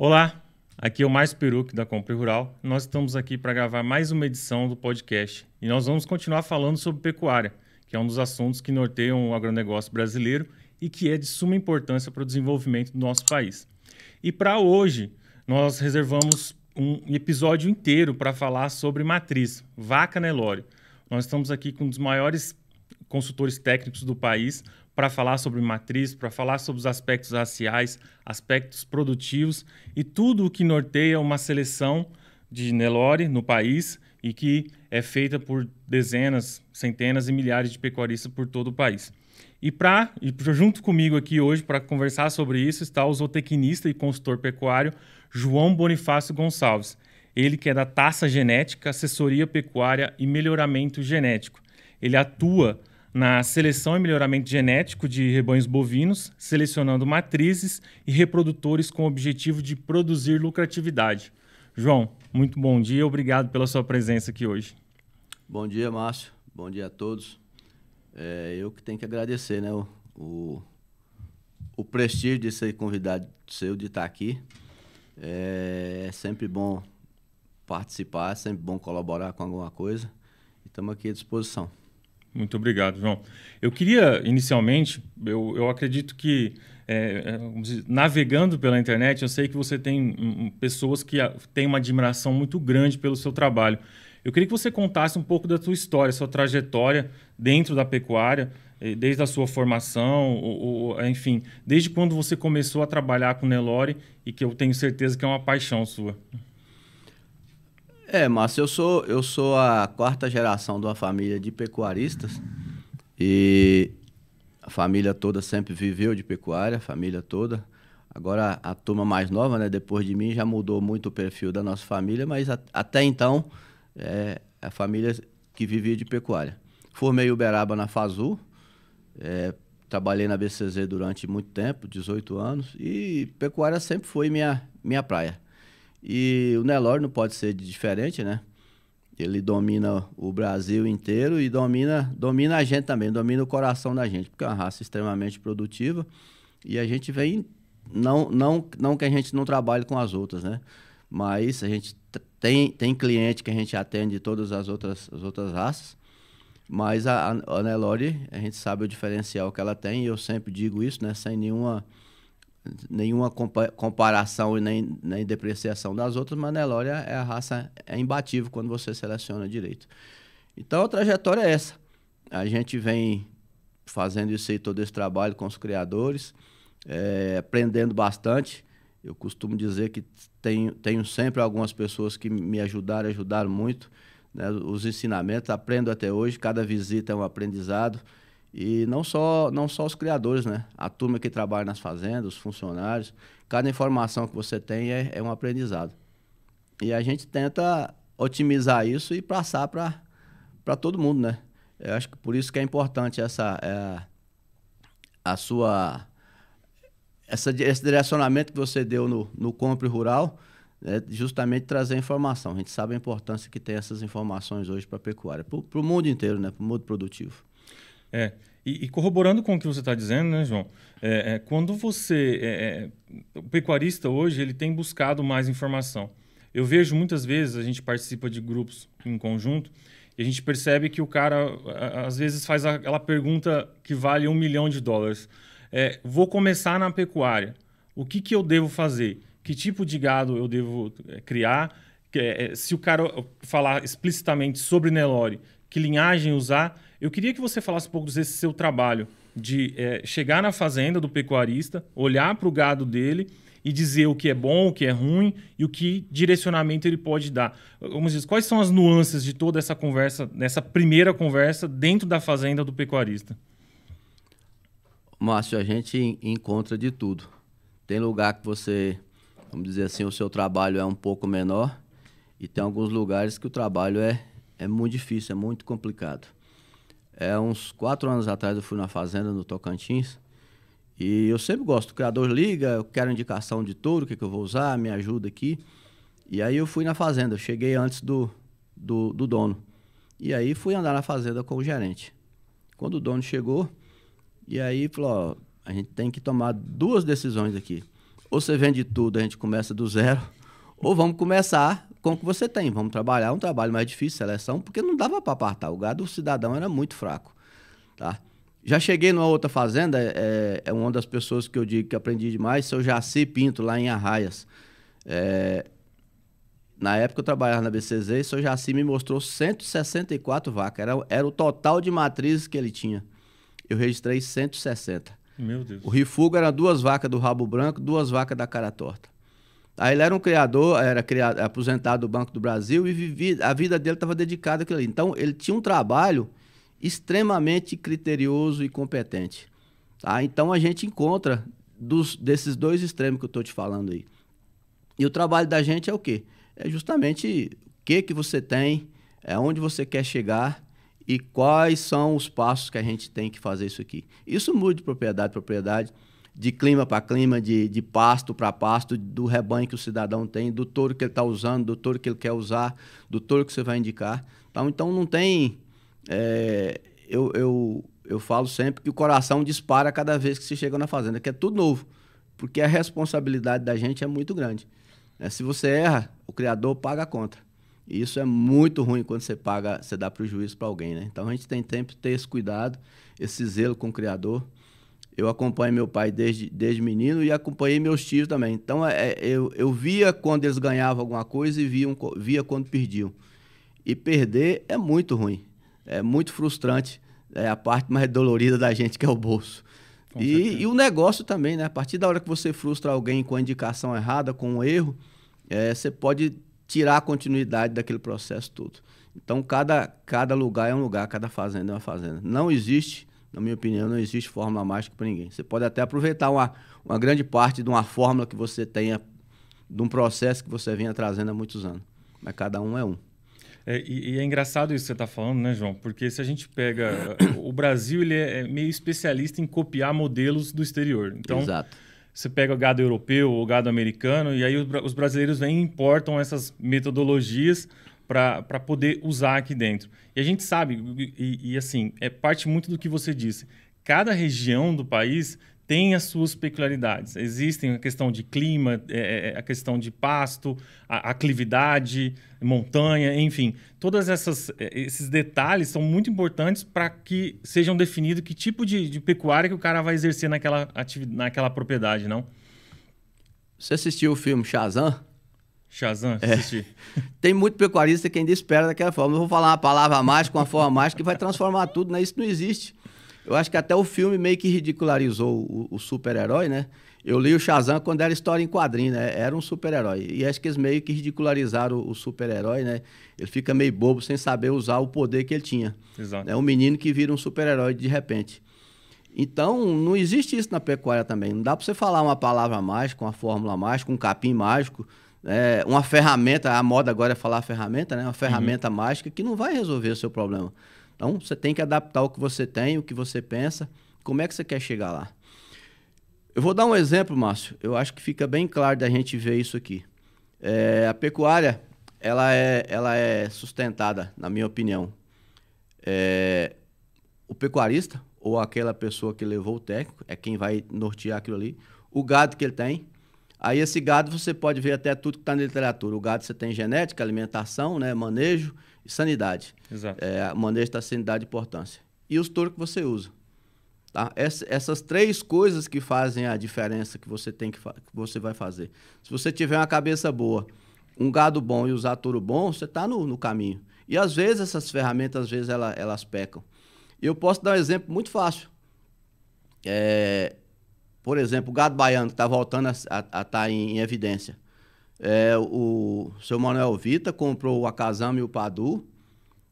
Olá, aqui é o Márcio Perucchi da Compre Rural. Nós estamos aqui para gravar mais uma edição do podcast e nós vamos continuar falando sobre pecuária, que é um dos assuntos que norteiam o agronegócio brasileiro e que é de suma importância para o desenvolvimento do nosso país. E para hoje, nós reservamos um episódio inteiro para falar sobre matriz, vaca Nelore. Nós estamos aqui com um dos maiores consultores técnicos do país para falar sobre matriz, para falar sobre os aspectos raciais, aspectos produtivos e tudo o que norteia uma seleção de Nelore no país e que é feita por dezenas, centenas e milhares de pecuaristas por todo o país. E junto comigo aqui hoje para conversar sobre isso está o zootecnista e consultor pecuário João Bonifácio Gonçalves. Ele que é da Taça Genética, Assessoria Pecuária e Melhoramento Genético. Ele atua na seleção e melhoramento genético de rebanhos bovinos, selecionando matrizes e reprodutores com o objetivo de produzir lucratividade. João, muito bom dia, obrigado pela sua presença aqui hoje. Bom dia, Márcio. Bom dia a todos. Eu que tenho que agradecer, né, o prestígio de ser convidado seu de estar aqui. É sempre bom participar, é sempre bom colaborar com alguma coisa. E estamos aqui à disposição. Muito obrigado, João. Eu queria, inicialmente, eu acredito que, vamos dizer, navegando pela internet, eu sei que você tem pessoas que têm uma admiração muito grande pelo seu trabalho. Eu queria que você contasse um pouco da sua história, sua trajetória dentro da pecuária, desde a sua formação, enfim, desde quando você começou a trabalhar com Nelore e que eu tenho certeza que é uma paixão sua. Márcio, eu sou a quarta geração de uma família de pecuaristas e a família toda sempre viveu de pecuária, a família toda. Agora a turma mais nova, né, depois de mim, já mudou muito o perfil da nossa família, mas até então é a família que vivia de pecuária. Formei Uberaba na FASU, trabalhei na BCZ durante muito tempo, 18 anos, e pecuária sempre foi minha praia. E o Nelore não pode ser diferente, né? Ele domina o Brasil inteiro e domina a gente também, domina o coração da gente, porque é uma raça extremamente produtiva e a gente vem, não que a gente não trabalhe com as outras, né? Mas a gente tem cliente que a gente atende todas as outras raças, mas a Nelore, a gente sabe o diferencial que ela tem e eu sempre digo isso, né? Sem nenhuma comparação e nem depreciação das outras, mas a Nelore a raça é imbatível quando você seleciona direito. Então a trajetória é essa. A gente vem fazendo isso aí, todo esse trabalho com os criadores, aprendendo bastante. Eu costumo dizer que tenho sempre algumas pessoas que me ajudaram muito, né? Os ensinamentos, aprendo até hoje, cada visita é um aprendizado. E não só os criadores, né? A turma que trabalha nas fazendas, os funcionários, cada informação que você tem é um aprendizado. E a gente tenta otimizar isso e passar para todo mundo, né? Eu acho que por isso que é importante esse direcionamento que você deu no Compre Rural, né? Justamente trazer informação. A gente sabe a importância que tem essas informações hoje para a pecuária, para o mundo inteiro, né? Para o mundo produtivo. E corroborando com o que você está dizendo, né, João? Quando o pecuarista hoje ele tem buscado mais informação. Eu vejo muitas vezes, a gente participa de grupos em conjunto, e a gente percebe que o cara, às vezes, faz aquela pergunta que vale $1 milhão. Vou começar na pecuária. O que eu devo fazer? Que tipo de gado eu devo criar? Se o cara falar explicitamente sobre Nelore, que linhagem usar? Eu queria que você falasse um pouco desse seu trabalho de chegar na fazenda do pecuarista, olhar para o gado dele e dizer o que é bom, o que é ruim e o que direcionamento ele pode dar. Vamos dizer, quais são as nuances de toda essa conversa, nessa primeira conversa dentro da fazenda do pecuarista? Márcio, a gente encontra de tudo. Tem lugar que você, vamos dizer assim, o seu trabalho é um pouco menor e tem alguns lugares que o trabalho é muito difícil, é muito complicado. Uns 4 anos atrás eu fui na fazenda no Tocantins e eu sempre gosto, o criador liga, eu quero indicação de touro, o que eu vou usar, me ajuda aqui. E aí eu fui na fazenda, eu cheguei antes do dono. E aí fui andar na fazenda com o gerente. Quando o dono chegou, e aí falou, ó, a gente tem que tomar 2 decisões aqui. ou você vende tudo, a gente começa do zero, ou vamos começar com o que você tem. Vamos trabalhar um trabalho mais difícil, seleção, porque não dava para apartar. O gado do cidadão era muito fraco. Tá? Já cheguei numa outra fazenda, é uma das pessoas que eu digo que aprendi demais, seu Jaci Pinto, lá em Arraias. Na época eu trabalhava na BCZ e o seu Jaci me mostrou 164 vacas. Era o total de matrizes que ele tinha. Eu registrei 160. Meu Deus. O Rifugo era 2 vacas do rabo branco, 2 vacas da cara torta. Aí ele era um criador, aposentado do Banco do Brasil e a vida dele estava dedicada àquilo ali. Então ele tinha um trabalho extremamente criterioso e competente. Tá? Então a gente encontra desses 2 extremos que eu estou te falando aí. E o trabalho da gente é o quê? É justamente o que você tem, onde você quer chegar e quais são os passos que a gente tem que fazer isso aqui. Isso muda de propriedade para propriedade, de clima para clima, de pasto para pasto, do rebanho que o cidadão tem, do touro que ele está usando, do touro que ele quer usar, do touro que você vai indicar. Então não tem... Eu falo sempre que o coração dispara cada vez que você chega na fazenda, que é tudo novo, porque a responsabilidade da gente é muito grande. Se você erra, o criador paga a conta. E isso é muito ruim quando você dá prejuízo para alguém, né? Então a gente tem tempo de ter esse cuidado, esse zelo com o criador. Eu acompanho meu pai desde menino e acompanhei meus tios também. Então eu via quando eles ganhavam alguma coisa e via quando perdiam. E perder é muito ruim, é muito frustrante. É a parte mais dolorida da gente, que é o bolso. E o negócio também, né? A partir da hora que você frustra alguém com a indicação errada, com um erro, você pode tirar a continuidade daquele processo todo. Então, cada lugar é um lugar, cada fazenda é uma fazenda. Não existe, na minha opinião, não existe fórmula mágica para ninguém. Você pode até aproveitar uma grande parte de uma fórmula que você de um processo que você vinha trazendo há muitos anos. Mas cada um é um. E é engraçado isso que você está falando, né, João? Porque se a gente pega... O Brasil ele é meio especialista em copiar modelos do exterior. Então, exato. Você pega o gado europeu ou o gado americano e aí os brasileiros vêm e importam essas metodologias para poder usar aqui dentro. E a gente sabe, assim, parte muito do que você disse. Cada região do país tem as suas peculiaridades. Existem a questão de clima, a questão de pasto, a aclividade, montanha, enfim. Todos esses detalhes são muito importantes para que sejam definidos que tipo de pecuária que o cara vai exercer naquela propriedade, não? Você assistiu o filme Shazam? Shazam, assisti. Tem muito pecuarista que ainda espera daquela forma. Eu vou falar uma palavra mágica, uma forma mágica que vai transformar tudo, né? Isso não existe. Eu acho que até o filme meio que ridicularizou o super-herói, né? Eu li o Shazam quando era história em quadrinho, né? Era um super-herói. E acho que eles meio que ridicularizaram o super-herói, né? Ele fica meio bobo sem saber usar o poder que ele tinha. Exato. É um menino que vira um super-herói de repente. Então, não existe isso na pecuária também. Não dá para você falar uma palavra mágica, uma fórmula mágica, um capim mágico, uma ferramenta. A moda agora é falar ferramenta, né? Uma ferramenta mágica que não vai resolver o seu problema. Então, você tem que adaptar o que você tem, o que você pensa, como é que você quer chegar lá. Eu vou dar um exemplo, Márcio. Eu acho que fica bem claro da gente ver isso aqui. A pecuária, ela é sustentada, na minha opinião. O pecuarista, ou aquela pessoa que levou o técnico, é quem vai nortear aquilo ali, o gado que ele tem. Aí esse gado você pode ver até tudo que está na literatura. O gado você tem genética, alimentação, né, manejo e sanidade. Exato. Manejo da sanidade e importância. E os touros que você usa. Tá? Essas 3 coisas que fazem a diferença que você você vai fazer. Se você tiver uma cabeça boa, um gado bom e usar touro bom, você está no caminho. E às vezes essas ferramentas, elas pecam. E eu posso dar um exemplo muito fácil. Por exemplo, o gado baiano que está voltando a estar em evidência. O seu Manuel Vita comprou o Akazama e o Padu.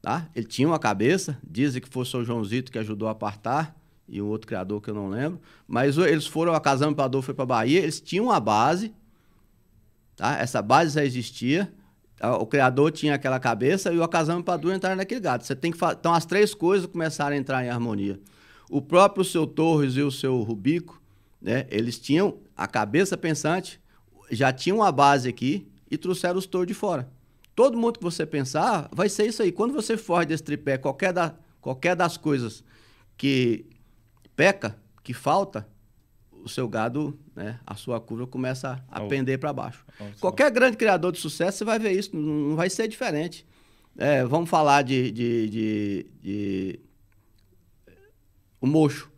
Tá? Ele tinha uma cabeça, dizem que foi o seu Joãozito que ajudou a apartar, e um outro criador que eu não lembro. Mas eles foram, o Akazama e o Padu foi para a Bahia, eles tinham uma base, tá? Essa base já existia, o criador tinha aquela cabeça e o Akazama e o Padu entraram naquele gado. Então as 3 coisas começaram a entrar em harmonia. O próprio seu Torres e o seu Rubico, né? Eles tinham a cabeça pensante, já tinham a base aqui e trouxeram os touros de fora. Todo mundo que você pensar, vai ser isso aí. Quando você foge desse tripé, qualquer das coisas que peca, que falta, o seu gado, né, a sua curva começa a pender para baixo. Qualquer grande criador de sucesso, você vai ver isso, não vai ser diferente. Vamos falar o mocho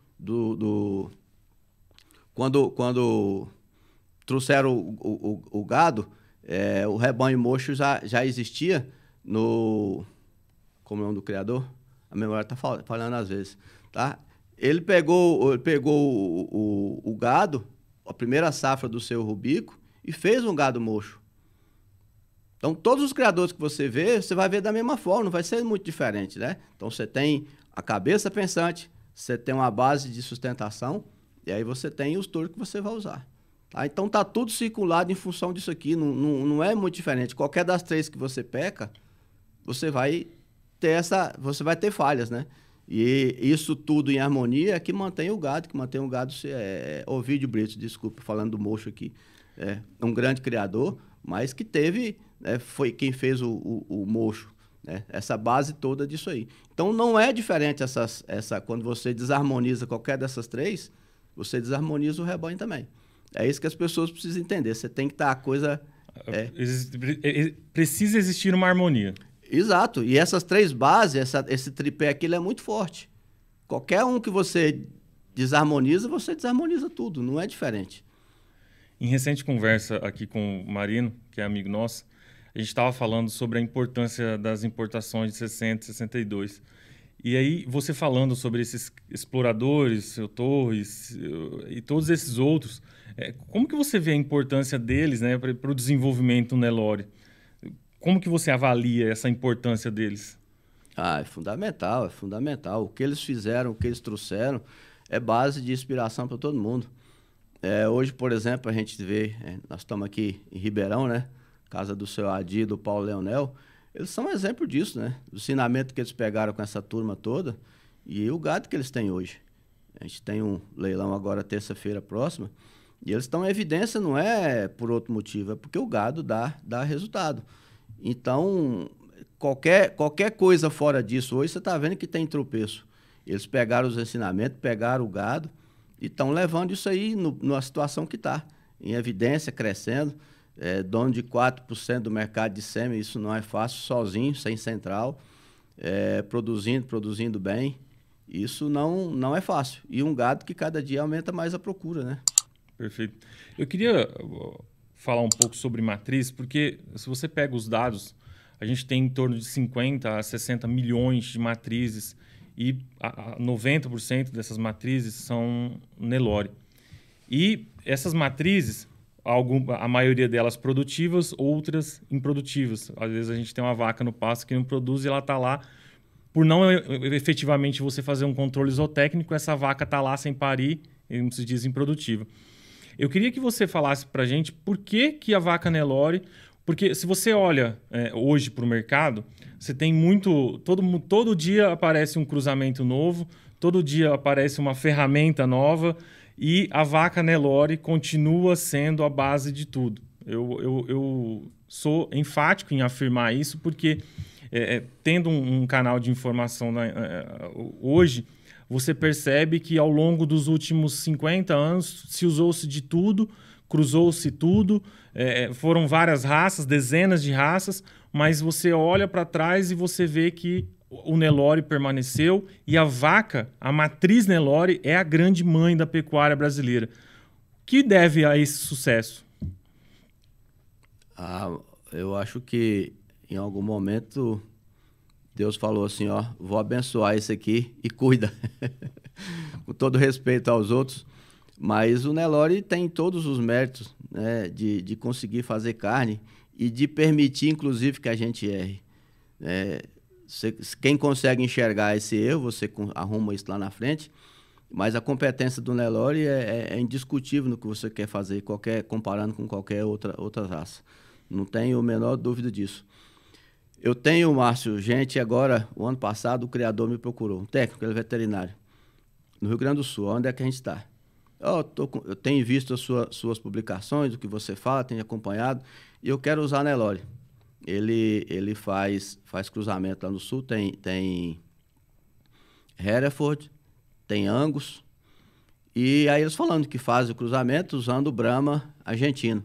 quando trouxeram o gado, o rebanho mocho já existia no... Como é o nome do criador? A memória está falando às vezes, tá? Ele pegou o gado, a primeira safra do seu Rubico, e fez um gado mocho. Então, todos os criadores que você vê, você vai ver da mesma forma, não vai ser muito diferente, né? Então, você tem a cabeça pensante, você tem uma base de sustentação, e aí você tem os touros que você vai usar. Tá? Então, tá tudo circulado em função disso aqui, não é muito diferente. Qualquer das 3 que você peca, você vai ter falhas, né? E isso tudo em harmonia é que mantém o gado, Ovídio Brito, desculpa, falando do mocho aqui, é um grande criador, mas que teve, foi quem fez o mocho, né? Essa base toda disso aí. Então não é diferente quando você desarmoniza qualquer dessas 3, você desarmoniza o rebanho também. É isso que as pessoas precisam entender. Você tem que estar a coisa... Precisa existir uma harmonia. Exato. E essas 3 bases, esse tripé aqui, ele é muito forte. Qualquer um que você desarmoniza, você desarmoniza tudo. Não é diferente. Em recente conversa aqui com o Marino, que é amigo nosso, a gente estava falando sobre a importância das importações de 60 e 62. E aí, você falando sobre esses exploradores, seu Torres e todos esses outros, como que você vê a importância deles, né, para o desenvolvimento do Nelore? Como que você avalia essa importância deles? É fundamental, é fundamental. O que eles fizeram, o que eles trouxeram, é base de inspiração para todo mundo. Hoje, por exemplo, a gente vê, nós estamos aqui em Ribeirão, né? Casa do seu Adi, do Paulo Leonel. Eles são um exemplo disso, né? O ensinamento que eles pegaram com essa turma toda e o gado que eles têm hoje. A gente tem um leilão agora, terça-feira próxima, e eles estão em evidência, não é por outro motivo, é porque o gado dá resultado. Então, qualquer coisa fora disso, hoje você está vendo que tem tropeço. Eles pegaram os ensinamentos, pegaram o gado e estão levando isso aí numa situação que está, em evidência, crescendo. Dono de 4% do mercado de sêmen, isso não é fácil, sozinho, sem central, produzindo bem. Isso não é fácil. E um gado que cada dia aumenta mais a procura, né? Perfeito. Eu queria falar um pouco sobre matriz, porque se você pega os dados, a gente tem em torno de 50 a 60 milhões de matrizes e 90% dessas matrizes são Nelore. E essas matrizes, a maioria delas produtivas, outras improdutivas. Às vezes a gente tem uma vaca no pasto que não produz e ela está lá, por não efetivamente você fazer um controle zootécnico, essa vaca está lá sem parir, e se diz improdutiva. Eu queria que você falasse para a gente por que a vaca Nelore, porque se você olha hoje para o mercado, você tem muito... Todo dia aparece um cruzamento novo, todo dia aparece uma ferramenta nova e a vaca Nelore continua sendo a base de tudo. Eu sou enfático em afirmar isso porque, tendo um canal de informação hoje, você percebe que ao longo dos últimos 50 anos se usou-se de tudo, cruzou-se tudo, foram várias raças, dezenas de raças, mas você olha para trás e você vê que o Nelore permaneceu e a vaca, a matriz Nelore, é a grande mãe da pecuária brasileira. O que deve a esse sucesso? Eu acho que em algum momento Deus falou assim, ó, vou abençoar esse aqui e cuida. Com todo respeito aos outros. Mas o Nelore tem todos os méritos, né, de conseguir fazer carne e de permitir, inclusive, que a gente erre. Quem consegue enxergar esse erro, você arruma isso lá na frente. Mas a competência do Nelore é indiscutível no que você quer fazer, comparando com qualquer outra raça. Não tenho a menor dúvida disso. Eu tenho, Márcio, agora, o ano passado, o criador me procurou, um técnico, ele é veterinário, no Rio Grande do Sul. Onde é que a gente está? Eu tenho visto as suas publicações, o que você fala, tenho acompanhado, e eu quero usar Nelore. Ele faz cruzamento lá no Sul, tem Hereford, tem Angus, E aí eles falando que fazem o cruzamento usando o Brahma argentino.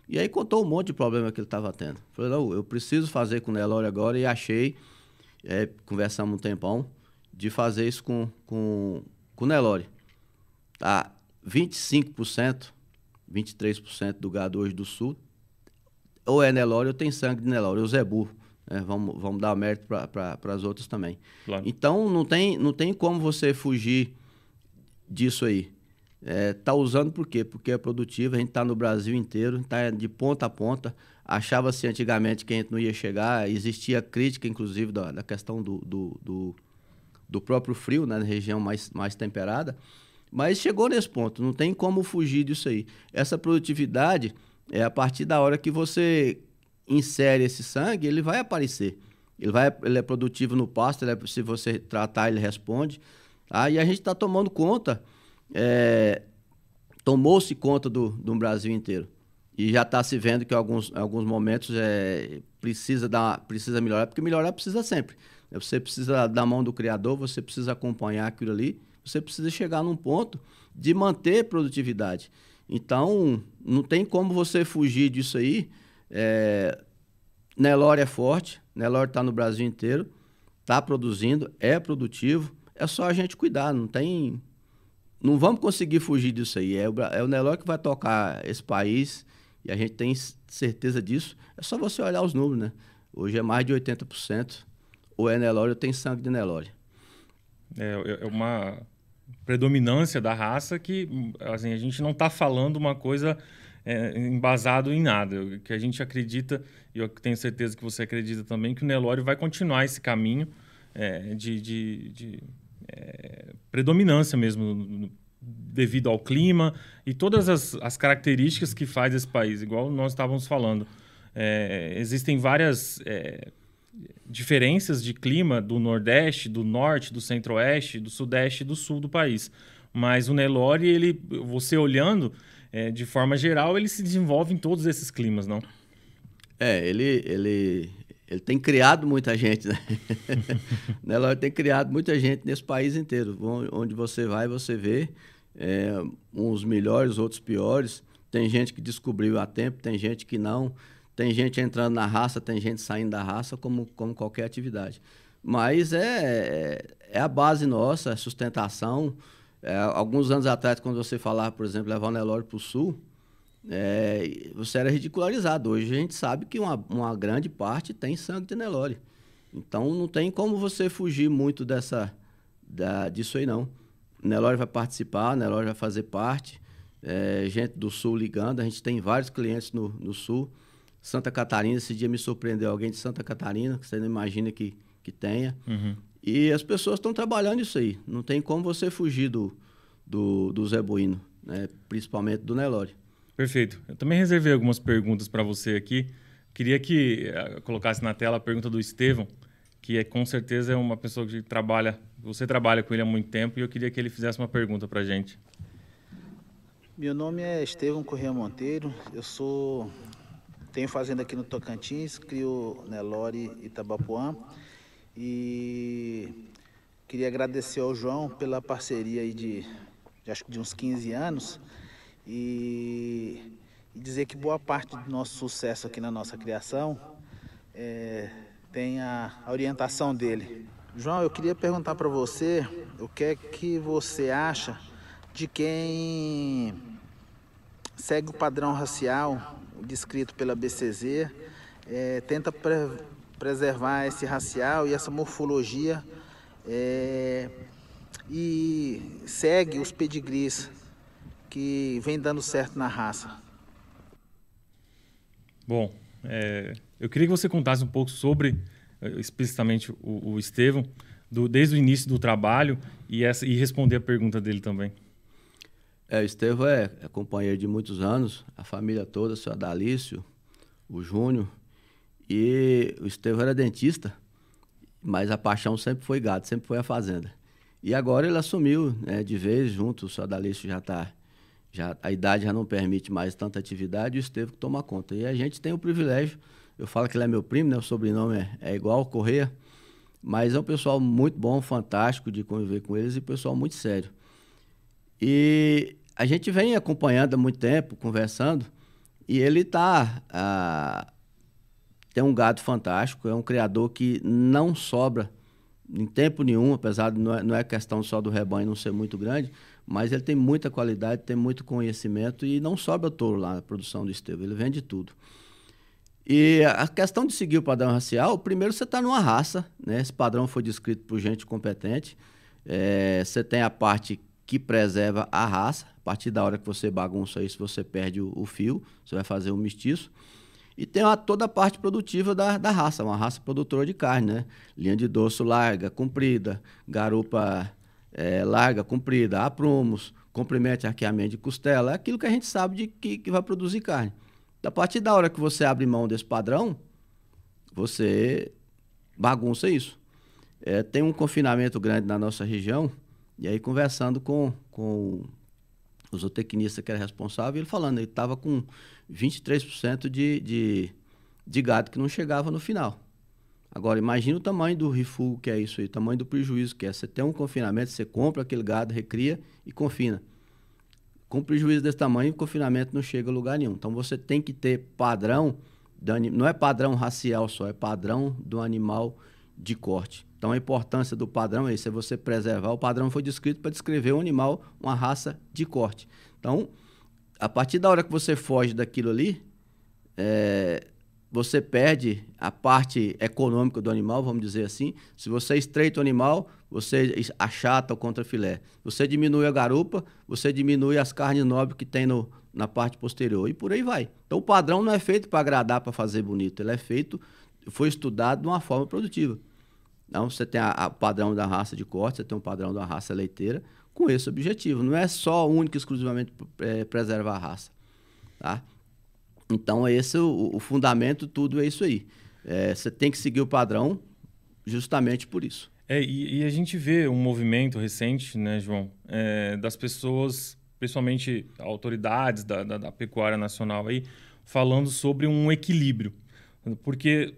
E aí contou um monte de problema que ele estava tendo. Falei, não, eu preciso fazer com o Nelore agora e achei, conversamos um tempão, de fazer isso com o Nelore. Tá 25%, 23% do gado hoje do sul, ou é Nelore ou tem sangue de Nelore, o Zebu. Vamos dar mérito para as outras também. Claro. Então, não tem como você fugir disso aí. Tá usando por quê? Porque é produtivo, a gente está no Brasil inteiro, está de ponta a ponta. Achava-se antigamente que a gente não ia chegar, existia crítica, inclusive, da questão do próprio frio, né, na região mais temperada, mas chegou nesse ponto, não tem como fugir disso aí. Essa produtividade, a partir da hora que você insere esse sangue, ele vai aparecer. Ele é produtivo no pasto, se você tratar, ele responde. E a gente está tomando conta, tomou-se conta do Brasil inteiro. E já está se vendo que em alguns momentos precisa melhorar, porque melhorar precisa sempre. Você precisa da mão do criador, você precisa acompanhar aquilo ali, você precisa chegar num ponto de manter produtividade. Então, não tem como você fugir disso aí. Nelore é forte, Nelore está no Brasil inteiro, está produzindo, é produtivo, é só a gente cuidar, não vamos conseguir fugir disso aí. É o Nelore que vai tocar esse país e a gente tem certeza disso. É só você olhar os números, né? Hoje é mais de 80%, ou é Nelore ou tem sangue de Nelore. É uma predominância da raça que assim, a gente não está falando uma coisa embasado em nada. O que a gente acredita, e eu tenho certeza que você acredita também, que o Nelore vai continuar esse caminho de predominância mesmo, devido ao clima e todas as características que faz esse país, igual nós estávamos falando. Existem várias diferenças de clima do Nordeste, do Norte, do Centro-Oeste, do Sudeste e do Sul do país. Mas o Nelore, você olhando, de forma geral, ele se desenvolve em todos esses climas, não? Ele tem criado muita gente, né? O Nelore tem criado muita gente nesse país inteiro. Onde você vai, você vê uns melhores, outros piores. Tem gente que descobriu a tempo, tem gente que não. Tem gente entrando na raça, tem gente saindo da raça, como qualquer atividade. Mas é a base nossa, a sustentação. Alguns anos atrás, quando você falava, por exemplo, levar o Nelore para o sul, você era ridicularizado. Hoje a gente sabe que uma grande parte tem sangue de Nelore. Então não tem como você fugir muito disso aí, não. O Nelore vai participar, o Nelore vai fazer parte. Gente do sul ligando, a gente tem vários clientes no sul. Santa Catarina, esse dia me surpreendeu alguém de Santa Catarina, que você não imagina que tenha. Uhum. E as pessoas estão trabalhando isso aí. Não tem como você fugir do zebuíno, né? Principalmente do Nelore. Perfeito. Eu também reservei algumas perguntas para você aqui. Queria que colocasse na tela a pergunta do Estevão, que com certeza é uma pessoa que você trabalha com ele há muito tempo, e eu queria que ele fizesse uma pergunta para a gente. Meu nome é Estevão Corrêa Monteiro, tenho fazenda aqui no Tocantins, crio Nelore e Itabapoã, e queria agradecer ao João pela parceria aí de acho que de uns 15 anos e dizer que boa parte do nosso sucesso aqui na nossa criação tem a orientação dele. João, eu queria perguntar para você o que é que você acha de quem segue o padrão racial descrito pela BCZ, tenta preservar esse racial e essa morfologia e segue os pedigrees que vem dando certo na raça. Bom, eu queria que você contasse um pouco sobre, explicitamente, o Estevão, desde o início do trabalho e responder a pergunta dele também. O Estevão é companheiro de muitos anos, a família toda, o seu Adalício, o Júnior. E o Estevão era dentista, mas a paixão sempre foi gado, sempre foi a fazenda. E agora ele assumiu, né, de vez junto, o seu Adalício a idade já não permite mais tanta atividade, e o Estevão que toma conta. E a gente tem o privilégio, eu falo que ele é meu primo, né, o sobrenome é igual, Corrêa, mas é um pessoal muito bom, fantástico de conviver com eles e pessoal muito sério. E a gente vem acompanhando há muito tempo, conversando, e ele tem um gado fantástico, é um criador que não sobra em tempo nenhum, apesar de não é questão só do rebanho não ser muito grande, mas ele tem muita qualidade, tem muito conhecimento e não sobra touro lá na produção do Estevão, ele vende tudo. E a questão de seguir o padrão racial, primeiro você está numa raça, né? Esse padrão foi descrito por gente competente, você tem a parte que preserva a raça, a partir da hora que você bagunça isso, você perde o fio, você vai fazer um mestiço. E tem toda a parte produtiva da raça, uma raça produtora de carne, né? Linha de dorso larga, comprida, garupa larga, comprida, aprumos, comprimento e arqueamento de costela, é aquilo que a gente sabe que vai produzir carne. A partir da hora que você abre mão desse padrão, você bagunça isso. Tem um confinamento grande na nossa região, e aí conversando com o zootecnista que era responsável, ele falando, ele estava com 23% de gado que não chegava no final. Agora, imagina o tamanho do refúgio que é isso aí, o tamanho do prejuízo que é. Você tem um confinamento, você compra aquele gado, recria e confina. Com prejuízo desse tamanho, o confinamento não chega a lugar nenhum. Então, você tem que ter padrão, não é padrão racial só, é padrão do animal de corte. Então, a importância do padrão é isso, é você preservar. O padrão foi descrito para descrever um animal, uma raça de corte. Então, a partir da hora que você foge daquilo ali, você perde a parte econômica do animal, vamos dizer assim. Se você estreita o animal, você achata o contrafilé. Você diminui a garupa, você diminui as carnes nobres que tem na parte posterior e por aí vai. Então, o padrão não é feito para agradar, para fazer bonito. Ele é feito, foi estudado de uma forma produtiva. Então, você tem o padrão da raça de corte, você tem o padrão da raça leiteira, com esse objetivo. Não é só único e exclusivamente preservar a raça. Tá? Então, esse o fundamento, tudo é isso aí. Você tem que seguir o padrão justamente por isso. E a gente vê um movimento recente, né, João, das pessoas, principalmente autoridades da pecuária nacional, aí, falando sobre um equilíbrio. Porque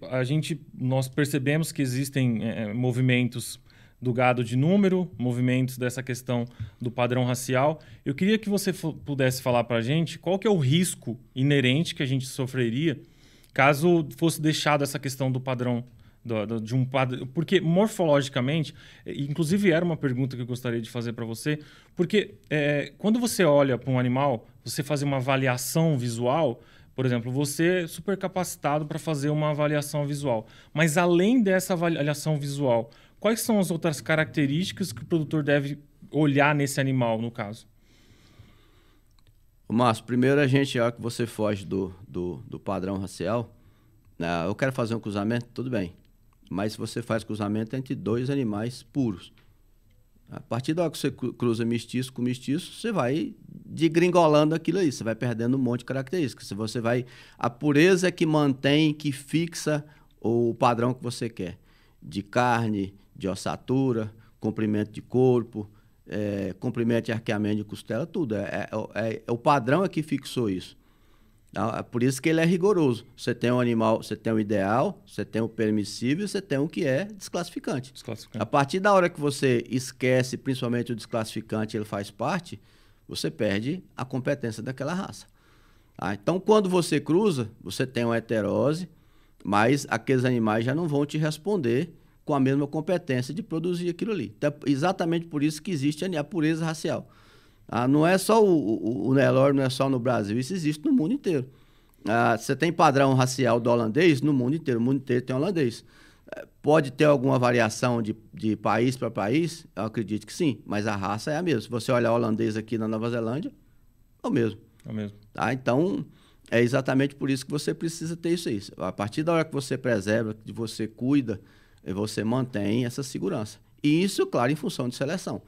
nós percebemos que existem movimentos do gado de número, movimentos dessa questão do padrão racial. Eu queria que você pudesse falar para a gente qual que é o risco inerente que a gente sofreria caso fosse deixado essa questão do padrão, de um padrão. Porque morfologicamente, inclusive era uma pergunta que eu gostaria de fazer para você, porque quando você olha para um animal, você fazer uma avaliação visual. Por exemplo, você é super capacitado para fazer uma avaliação visual. Mas além dessa avaliação visual, quais são as outras características que o produtor deve olhar nesse animal, no caso? Márcio, primeiro a hora que você foge do padrão racial, eu quero fazer um cruzamento, tudo bem. Mas se você faz cruzamento entre dois animais puros. A partir da hora que você cruza mestiço com mestiço, você vai degringolando aquilo aí, você vai perdendo um monte de características. A pureza é que mantém, que fixa o padrão que você quer. De carne, de ossatura, comprimento de corpo, comprimento e arqueamento de costela, tudo. O padrão é que fixou isso. É por isso que ele é rigoroso. Você tem um animal, você tem o ideal, você tem o permissível, você tem o que é desclassificante. A partir da hora que você esquece, principalmente o desclassificante, ele faz parte, você perde a competência daquela raça. Tá? Então, quando você cruza, você tem uma heterose, mas aqueles animais já não vão te responder com a mesma competência de produzir aquilo ali. Então, exatamente por isso que existe a pureza racial. Não é só o Nelore, não é só no Brasil, isso existe no mundo inteiro. Você tem padrão racial do holandês no mundo inteiro, o mundo inteiro tem holandês. Pode ter alguma variação de país para país? Eu acredito que sim, mas a raça é a mesma. Se você olhar o holandês aqui na Nova Zelândia, é o mesmo. É o mesmo. Tá? Então, é exatamente por isso que você precisa ter isso aí. A partir da hora que você preserva, que você cuida, você mantém essa segurança. E isso, claro, em função de seleção.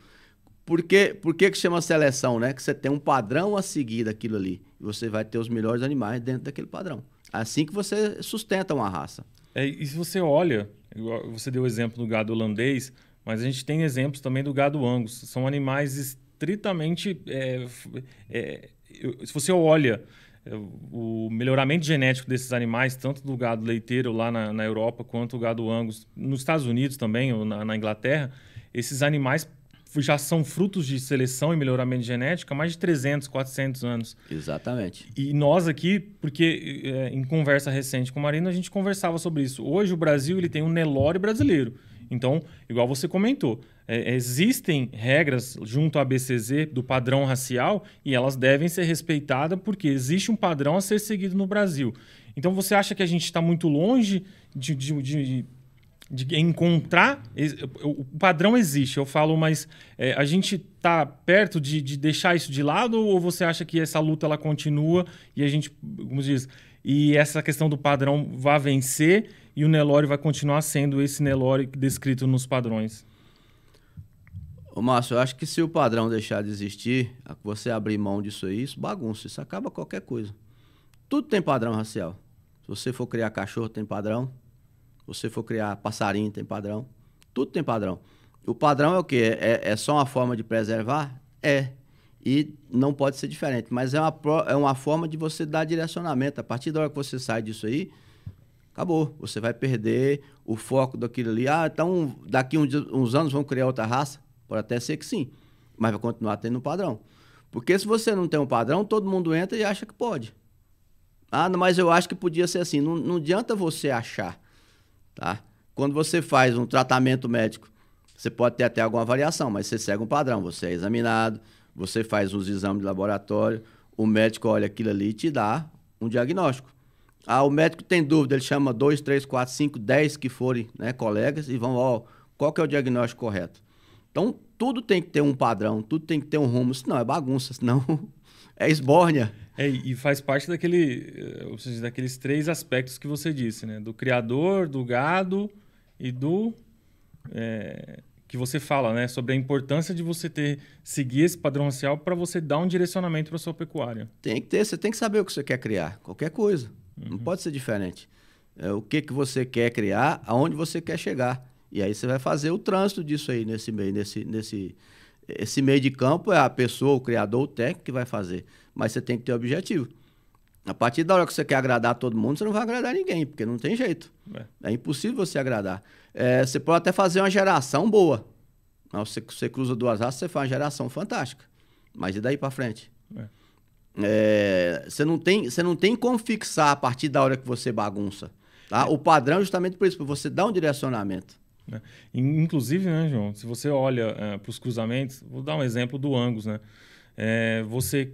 Por que chama seleção, né? Que você tem um padrão a seguir daquilo ali. E você vai ter os melhores animais dentro daquele padrão. Assim que você sustenta uma raça. E se você olha, você deu o exemplo do gado holandês, mas a gente tem exemplos também do gado Angus. São animais estritamente... se você olha o melhoramento genético desses animais, tanto do gado leiteiro lá na Europa, quanto o gado Angus nos Estados Unidos também, ou na Inglaterra, esses animais já são frutos de seleção e melhoramento genético há mais de 300, 400 anos. Exatamente. E nós aqui, porque em conversa recente com o Marino, a gente conversava sobre isso. Hoje o Brasil ele tem um Nelore brasileiro. Então, igual você comentou, existem regras junto à BCZ do padrão racial e elas devem ser respeitadas porque existe um padrão a ser seguido no Brasil. Então, você acha que a gente está muito longe de encontrar... O padrão existe, eu falo, mas a gente está perto de deixar isso de lado ou você acha que essa luta ela continua e a gente, como diz, e essa questão do padrão vai vencer e o Nelore vai continuar sendo esse Nelore descrito nos padrões? Ô, Márcio, eu acho que se o padrão deixar de existir, você abrir mão disso aí, isso bagunça, isso acaba qualquer coisa. Tudo tem padrão racial. Se você for criar cachorro, tem padrão. Se você for criar passarinho, tem padrão. Tudo tem padrão. O padrão é o quê? É só uma forma de preservar? É. E não pode ser diferente. Mas é uma forma de você dar direcionamento. A partir da hora que você sai disso aí, acabou. Você vai perder o foco daquilo ali. Ah, então daqui uns anos vão criar outra raça? Pode até ser que sim. Mas vai continuar tendo um padrão. Porque se você não tem um padrão, todo mundo entra e acha que pode. Ah, mas eu acho que podia ser assim. Não adianta você achar. Tá? Quando você faz um tratamento médico, você pode ter até alguma variação, mas você segue um padrão. Você é examinado, você faz os exames de laboratório, o médico olha aquilo ali e te dá um diagnóstico. Ah, o médico tem dúvida, ele chama 2, 3, 4, 5, 10 que forem, né, colegas e vão, ó, qual que é o diagnóstico correto? Então, tudo tem que ter um padrão, tudo tem que ter um rumo, senão é bagunça, senão é esbórnia. E faz parte daqueles 3 aspectos que você disse, né? Do criador, do gado e do... que você fala, né? Sobre a importância de você seguir esse padrão racial para você dar um direcionamento para sua pecuária. Tem que ter, você tem que saber o que você quer criar, qualquer coisa. Não pode ser diferente. O que você quer criar, aonde você quer chegar. E aí você vai fazer o trânsito disso aí nesse meio, esse meio de campo é a pessoa, o criador, o técnico que vai fazer. Mas você tem que ter objetivo. A partir da hora que você quer agradar todo mundo, você não vai agradar ninguém, porque não tem jeito. É impossível você agradar. Você pode até fazer uma geração boa. Você cruza 2 raças, você faz uma geração fantástica. Mas e daí para frente? Você não tem como fixar a partir da hora que você bagunça. Tá? O padrão é justamente por isso, para você dar um direcionamento. Inclusive, né, João, se você olha para os cruzamentos, vou dar um exemplo do Angus, né? Você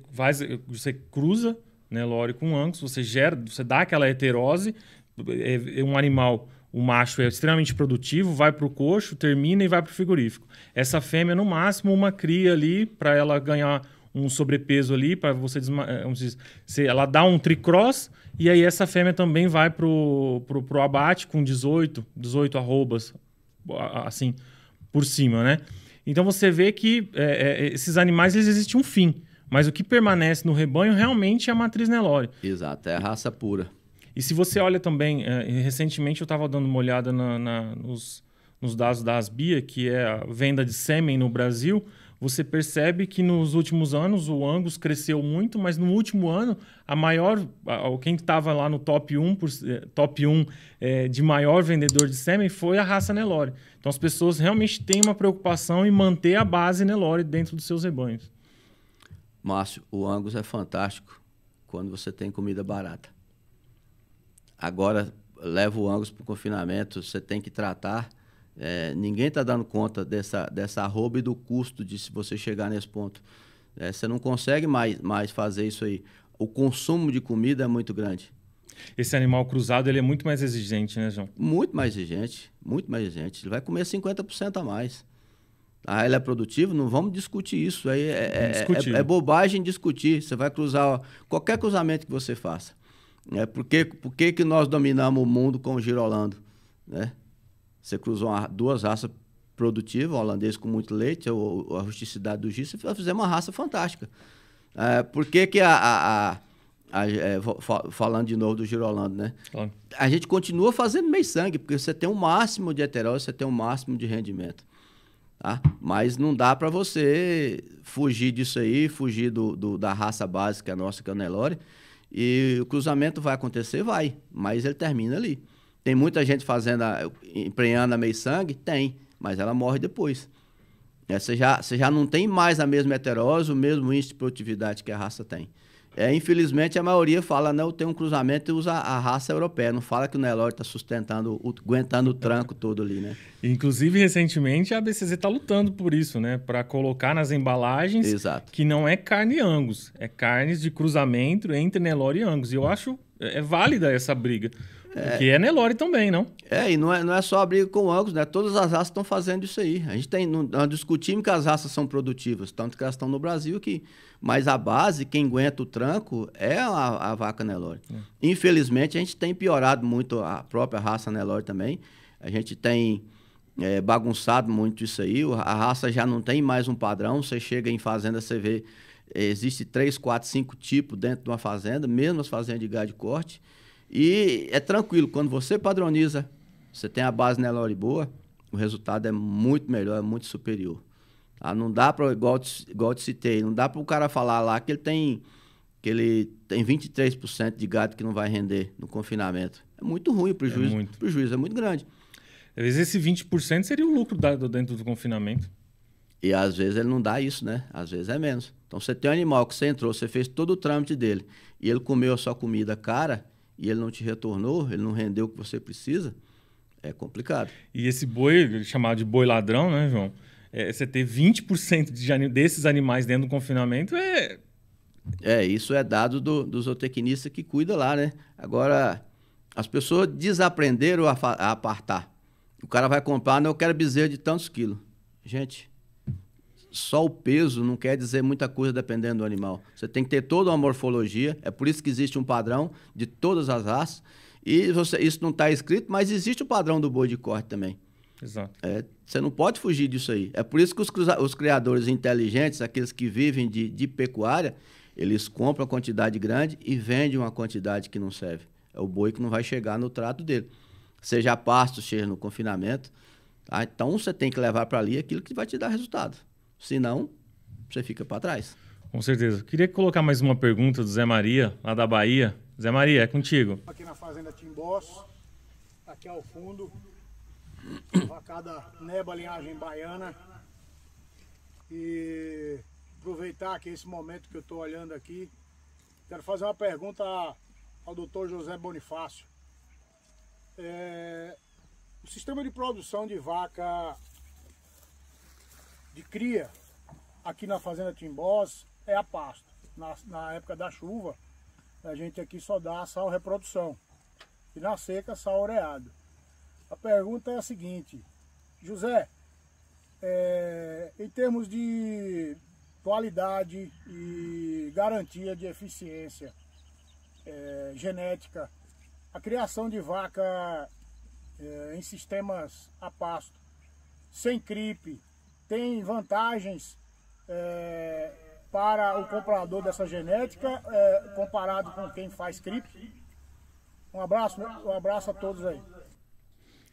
cruza Nelore com Angus, você dá aquela heterose, um animal, o macho é extremamente produtivo, vai para o coxo, termina e vai para o frigorífico. Essa fêmea, no máximo, uma cria ali para ela ganhar um sobrepeso ali, para você ela dá um tricross e aí essa fêmea também vai pro abate com 18 arrobas, assim, por cima, né? Então você vê que esses animais eles existem um fim, mas o que permanece no rebanho realmente é a matriz Nelore. Exato, é a raça pura. E se você olha também, recentemente eu estava dando uma olhada nos dados da Asbia, que é a venda de sêmen no Brasil, você percebe que nos últimos anos o Angus cresceu muito, mas no último ano quem estava lá no top 1 de maior vendedor de sêmen foi a raça Nelore. Então as pessoas realmente têm uma preocupação em manter a base Nelore dentro dos seus rebanhos. Márcio, o Angus é fantástico quando você tem comida barata. Agora, leva o Angus para o confinamento, você tem que tratar. Ninguém está dando conta dessa arroba e do custo de se você chegar nesse ponto. Você não consegue mais fazer isso aí. O consumo de comida é muito grande. Esse animal cruzado ele é muito mais exigente, né, João? Muito mais exigente, muito mais exigente. Ele vai comer 50% a mais. Ah, ele é produtivo? Não vamos discutir isso. Aí é bobagem discutir. Você vai cruzar qualquer cruzamento que você faça. Por que nós dominamos o mundo com o girolando? Né? Você cruzou 2 raças produtivas, o holandês com muito leite, a rusticidade do giro, você vai fazer uma raça fantástica. Por que falando de novo do girolando, né? Claro. A gente continua fazendo meio sangue, porque você tem um máximo de heterose, você tem um máximo de rendimento. Tá? Mas não dá para você fugir disso aí, fugir da raça básica nossa, que é o Nelore. E o cruzamento vai acontecer? Vai, mas ele termina ali. Tem muita gente emprenhando a meio sangue? Tem, mas ela morre depois. Você já não tem mais a mesma heterose, o mesmo índice de produtividade que a raça tem. Infelizmente, a maioria fala, não, tem um cruzamento e usa a raça europeia. Não fala que o Nelore está sustentando, aguentando o tranco todo ali, né? Inclusive, recentemente, a ABCZ está lutando por isso, né? Para colocar nas embalagens Exato. que não é carne Angus, é carnes de cruzamento entre Nelore e Angus. E eu acho válida essa briga. Porque é Nelore também, não? E não é só a briga com o Angus, né? Todas as raças estão fazendo isso aí. Nós discutimos que as raças são produtivas, tanto que elas estão no Brasil aqui. Mas a base, quem aguenta o tranco, é a vaca Nelore. Infelizmente, a gente tem piorado muito a própria raça Nelore também. A gente tem bagunçado muito isso aí. A raça já não tem mais um padrão. Você chega em fazenda, você vê, existe 3, 4, 5 tipos dentro de uma fazenda, mesmo as fazendas de gado de corte. E é tranquilo, quando você padroniza, você tem a base Nelore boa, o resultado é muito melhor, é muito superior. Tá? Não dá para, igual eu te citei, não dá para o cara falar lá que ele tem 23% de gado que não vai render no confinamento. É muito ruim, o prejuízo é muito grande. Às vezes esse 20% seria o lucro dado dentro do confinamento. E às vezes ele não dá isso, né? Às vezes é menos. Então você tem um animal que você entrou, você fez todo o trâmite dele, e ele comeu a sua comida cara, e ele não te retornou, ele não rendeu o que você precisa, é complicado. E esse boi, chamado de boi ladrão, né, João? Você ter 20% desses animais dentro do confinamento isso é dado do zootecnista que cuida lá, né? Agora, as pessoas desaprenderam a apartar. O cara vai comprar, não, eu quero bezerro de tantos quilos. Gente, só o peso não quer dizer muita coisa dependendo do animal. Você tem que ter toda uma morfologia, é por isso que existe um padrão de todas as raças. E isso não está escrito, mas existe o padrão do boi de corte também. Exato. Você não pode fugir disso aí. É por isso que os criadores inteligentes, aqueles que vivem de pecuária, eles compram uma quantidade grande e vendem uma quantidade que não serve. É o boi que não vai chegar no trato dele. Seja a pasto, seja no confinamento. Tá? Então, você tem que levar para ali aquilo que vai te dar resultado. Senão, você fica para trás. Com certeza. Queria colocar mais uma pergunta do Zé Maria, lá da Bahia. Zé Maria, é contigo. Aqui na fazenda Timbós, aqui ao fundo, vacada Neba, linhagem baiana. E aproveitar aqui esse momento que eu estou olhando aqui, quero fazer uma pergunta ao Dr. José Bonifácio. O sistema de produção de vaca de cria aqui na fazenda Timbós é a pasto. Na época da chuva, a gente aqui só dá sal reprodução e na seca sal oreado. A pergunta é a seguinte, José, em termos de qualidade e garantia de eficiência genética, a criação de vaca em sistemas a pasto, sem cripe, tem vantagens para o comprador dessa genética comparado com quem faz cripe? Um abraço a todos aí.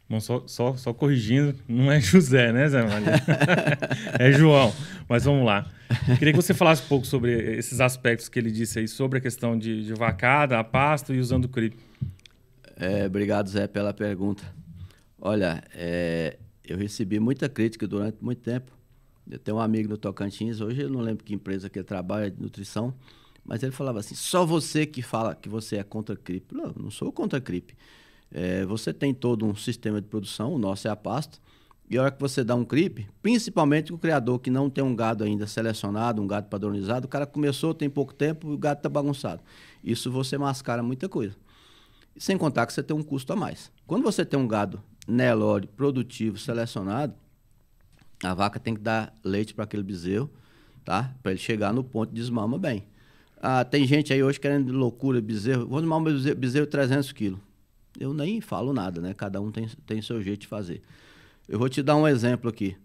Bom, só corrigindo, não é José, né, Zé Maria? É João. Mas vamos lá. Queria que você falasse um pouco sobre esses aspectos que ele disse aí, sobre a questão de vacada, a pasto e usando cripe. Obrigado, Zé, pela pergunta. Olha, eu recebi muita crítica durante muito tempo. Eu tenho um amigo no Tocantins, hoje eu não lembro que empresa que ele trabalha, de nutrição, mas ele falava assim, só você que fala que você é contra cripe. Não, não sou contra cripe. Você tem todo um sistema de produção, o nosso é a pasto, e a hora que você dá um cripe, principalmente o criador que não tem um gado ainda selecionado, um gado padronizado, o cara começou, tem pouco tempo e o gado está bagunçado. Isso você mascara muita coisa. Sem contar que você tem um custo a mais. Quando você tem um gado Nelore, produtivo, selecionado, a vaca tem que dar leite para aquele bezerro, tá? Para ele chegar no ponto de desmama bem. Tem gente aí hoje querendo loucura, bezerro. Vou desmamar um bezerro 300 quilos. Eu nem falo nada, né? Cada um tem seu jeito de fazer. Eu vou te dar um exemplo aqui.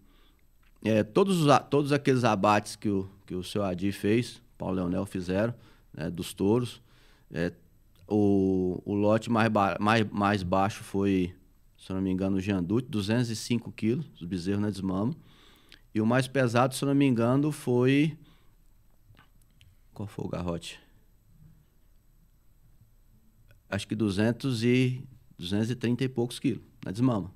Todos aqueles abates que o seu Adi fez, Paulo Leonel fizeram, né, dos touros, o lote mais baixo foi, se eu não me engano, o Jandute, 205 quilos, os bezerros na desmama. E o mais pesado, se eu não me engano, foi... Qual foi o garrote? Acho que 230 e poucos quilos na desmama.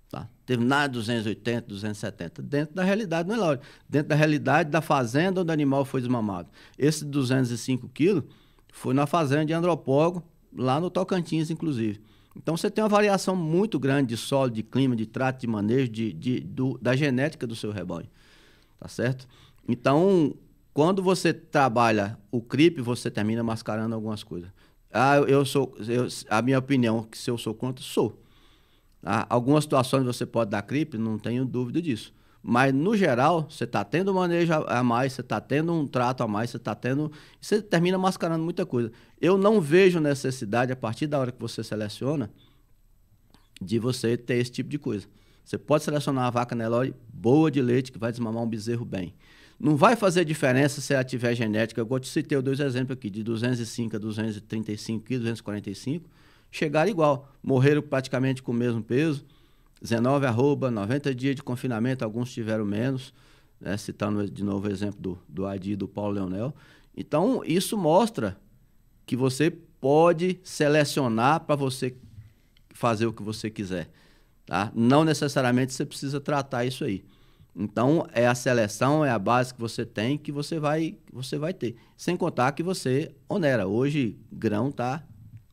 Tá? Teve nada de 280, 270. Dentro da realidade, não é lógico. Dentro da realidade da fazenda onde o animal foi desmamado. Esse 205 quilos foi na fazenda de Andropólogo, lá no Tocantins, inclusive. Então, você tem uma variação muito grande de solo, de clima, de trato, de manejo, da genética do seu rebanho. Tá certo? Então, quando você trabalha o CRIP, você termina mascarando algumas coisas. A minha opinião, que se eu sou contra, sou. Algumas situações você pode dar CRIP, não tenho dúvida disso. Mas, no geral, você está tendo manejo a mais, você está tendo um trato a mais, você termina mascarando muita coisa. Eu não vejo necessidade, a partir da hora que você seleciona, de você ter esse tipo de coisa. Você pode selecionar uma vaca Nelore boa de leite, que vai desmamar um bezerro bem. Não vai fazer diferença se ela tiver genética. Eu te citei dois exemplos aqui, de 205 a 235 quilos, 245, chegaram igual. Morreram praticamente com o mesmo peso. 19 arroba, 90 dias de confinamento, alguns tiveram menos, né? Citando de novo o exemplo do Adi e do Paulo Leonel. Então, isso mostra que você pode selecionar para você fazer o que você quiser. Tá? Não necessariamente você precisa tratar isso aí. Então, é a seleção, é a base que você tem, que você vai ter. Sem contar que você onera. Hoje, grão tá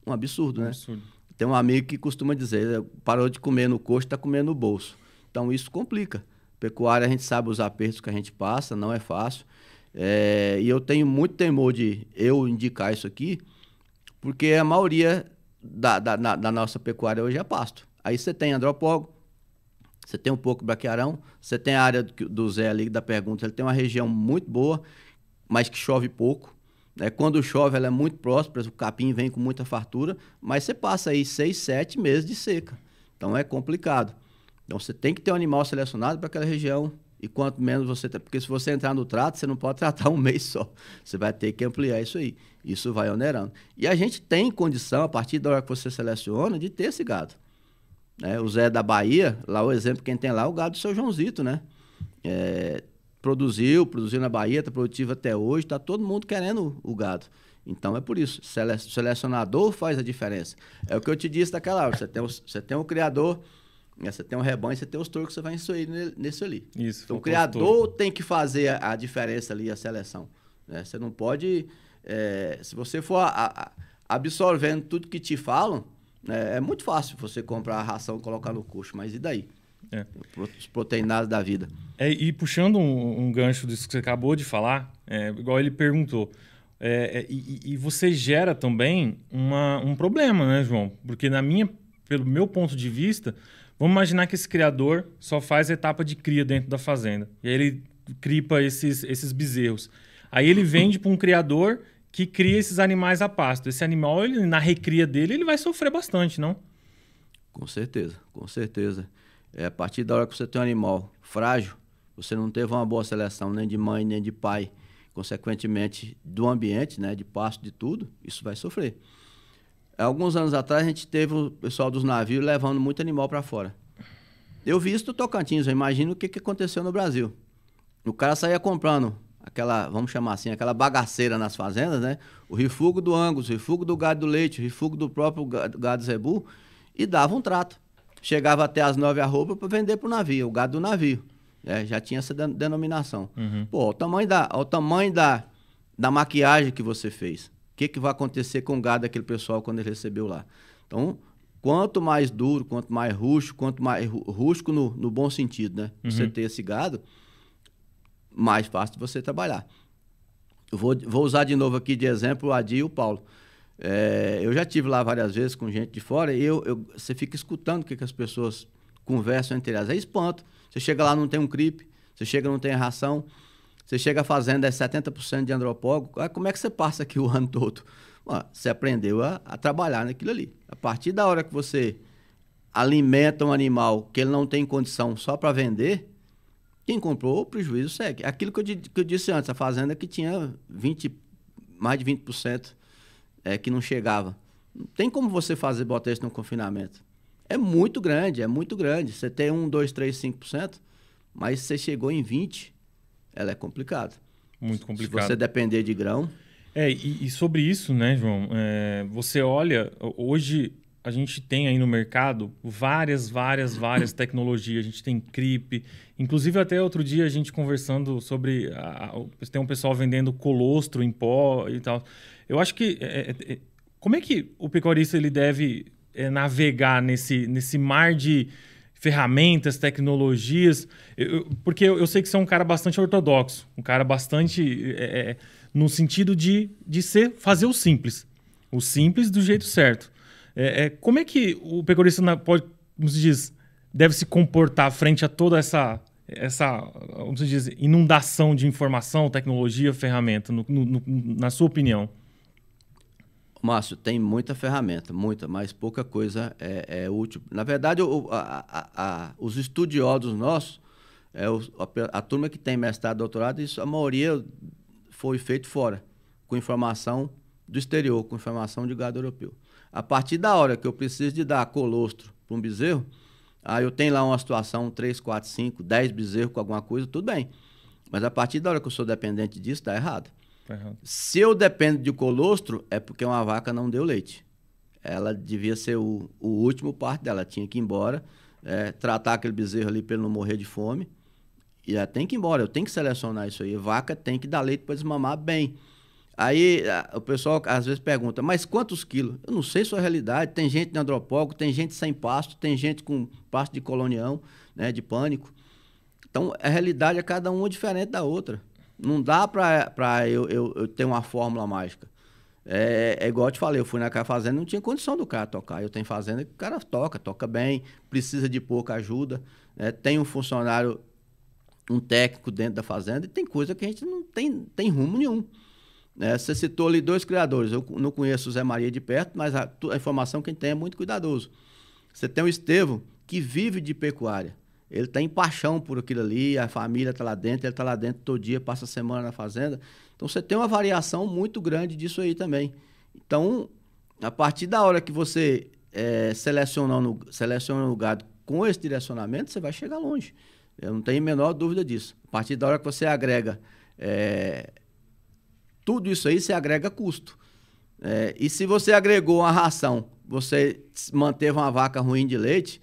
um absurdo, né? Absurdo. Tem um amigo que costuma dizer, parou de comer no coxo, está comendo no bolso. Então, isso complica. Pecuária, a gente sabe os apertos que a gente passa, não é fácil. E eu tenho muito temor de eu indicar isso aqui, porque a maioria da nossa pecuária hoje é pasto. Aí você tem andropólogo, você tem um pouco de braquiarão, você tem a área do Zé ali, da pergunta, ele tem uma região muito boa, mas que chove pouco. Quando chove, ela é muito próspera, o capim vem com muita fartura, mas você passa aí 6, 7 meses de seca. Então, é complicado. Então, você tem que ter um animal selecionado para aquela região, e quanto menos você... Porque se você entrar no trato, você não pode tratar um mês só. Você vai ter que ampliar isso aí. Isso vai onerando. E a gente tem condição, a partir da hora que você seleciona, de ter esse gado. O Zé da Bahia, lá o exemplo, quem tem lá é o gado do seu Joãozito, né? Produziu na Bahia, está produtivo até hoje, está todo mundo querendo o gado. Então, é por isso, o selecionador faz a diferença. É o que eu te disse daquela hora, você tem um criador, você tem um rebanho, você tem os touros que você vai instruir nesse ali. Isso, então, o criador tem que fazer a diferença ali, a seleção. Você não pode... se você for absorvendo tudo que te falam, é muito fácil você comprar a ração e colocar no coxo, mas e daí? Os proteinados da vida. E puxando um gancho disso que você acabou de falar, igual ele perguntou, e você gera também um problema, né, João? Porque pelo meu ponto de vista, vamos imaginar que esse criador só faz a etapa de cria dentro da fazenda. E aí ele cripa esses bezerros. Aí ele vende para um criador que cria esses animais a pasto. Esse animal, na recria dele, ele vai sofrer bastante, não? Com certeza, com certeza. A partir da hora que você tem um animal frágil, você não teve uma boa seleção nem de mãe, nem de pai, consequentemente do ambiente, né, de pasto, de tudo, isso vai sofrer. Alguns anos atrás, a gente teve o pessoal dos navios levando muito animal para fora. Eu vi isso no Tocantins, eu imagino o que aconteceu no Brasil. O cara saía comprando aquela, vamos chamar assim, aquela bagaceira nas fazendas, né? O refúgio do Angus, o refúgio do gado do leite, o refúgio do próprio gado zebu, e dava um trato. Chegava até as 9 arroba para vender para o navio, o gado do navio. Já tinha essa denominação. Uhum. Pô, o tamanho da maquiagem que você fez. O que vai acontecer com o gado daquele pessoal quando ele recebeu lá? Então, quanto mais duro, quanto mais rústico no bom sentido, né? Uhum. Você ter esse gado, mais fácil de você trabalhar. Eu vou usar de novo aqui de exemplo o Adi e o Paulo. Eu já estive lá várias vezes com gente de fora e você fica escutando o que as pessoas conversam entre elas. É espanto. Você chega lá, não tem um CRIP, você chega, não tem ração, você chega à fazenda, é 70% de andropólogo. Como é que você passa aqui o ano todo? Você aprendeu a trabalhar naquilo ali. A partir da hora que você alimenta um animal que ele não tem condição só para vender, quem comprou, o prejuízo segue. Aquilo que eu disse antes, a fazenda que tinha mais de 20% que não chegava. Não tem como você botar isso no confinamento. É muito grande, é muito grande. Você tem 1, 2, 3, 5%, mas você chegou em 20%, ela é complicado. Muito complicado. Se você depender de grão... E sobre isso, né, João? Você olha, hoje a gente tem aí no mercado várias tecnologias. A gente tem CRIP. Inclusive, até outro dia a gente conversando sobre... tem um pessoal vendendo colostro em pó e tal. Eu acho que... como é que o pecuarista ele deve navegar nesse mar de ferramentas, tecnologias? Porque eu sei que você é um cara bastante ortodoxo. Um cara bastante... no sentido de fazer o simples. O simples do jeito certo. Como é que o pecuarista pode, como se diz, deve se comportar frente a toda essa como se diz, inundação de informação, tecnologia, ferramenta, na sua opinião? Márcio, tem muita ferramenta, muita, mas pouca coisa é útil. Na verdade, os estudiosos nossos, a turma que tem mestrado, doutorado, isso, a maioria foi feito fora, com informação do exterior, com informação de gado europeu. A partir da hora que eu preciso de dar colostro para um bezerro, aí eu tenho lá uma situação, 3, 4, 5, 10 bezerros com alguma coisa, tudo bem. Mas a partir da hora que eu sou dependente disso, está errado. Se eu dependo de colostro, é porque uma vaca não deu leite. Ela devia ser o último parto dela, ela tinha que ir embora, tratar aquele bezerro ali para ele não morrer de fome. E ela tem que ir embora, eu tenho que selecionar isso aí. A vaca tem que dar leite para desmamar bem. Aí o pessoal às vezes pergunta, mas quantos quilos? Eu não sei sua realidade. Tem gente de andropólogo, tem gente sem pasto, tem gente com pasto de colonião, né, de pânico. Então, a realidade é cada uma diferente da outra. Não dá para eu ter uma fórmula mágica. É igual eu te falei, eu fui naquela fazenda, não tinha condição do cara tocar. Eu tenho fazenda que o cara toca bem, precisa de pouca ajuda. Tem um funcionário, um técnico dentro da fazenda, e tem coisa que a gente não tem rumo nenhum. Você citou ali 2 criadores. Eu não conheço o Zé Maria de perto, mas a informação que a gente tem é muito cuidadoso. Você tem o Estevão, que vive de pecuária. Ele tem paixão por aquilo ali, a família está lá dentro, ele está lá dentro todo dia, passa a semana na fazenda. Então, você tem uma variação muito grande disso aí também. Então, a partir da hora que você seleciona o gado com esse direcionamento, você vai chegar longe. Eu não tenho a menor dúvida disso. A partir da hora que você agrega... tudo isso aí, você agrega custo. E se você agregou uma ração, você manteve uma vaca ruim de leite,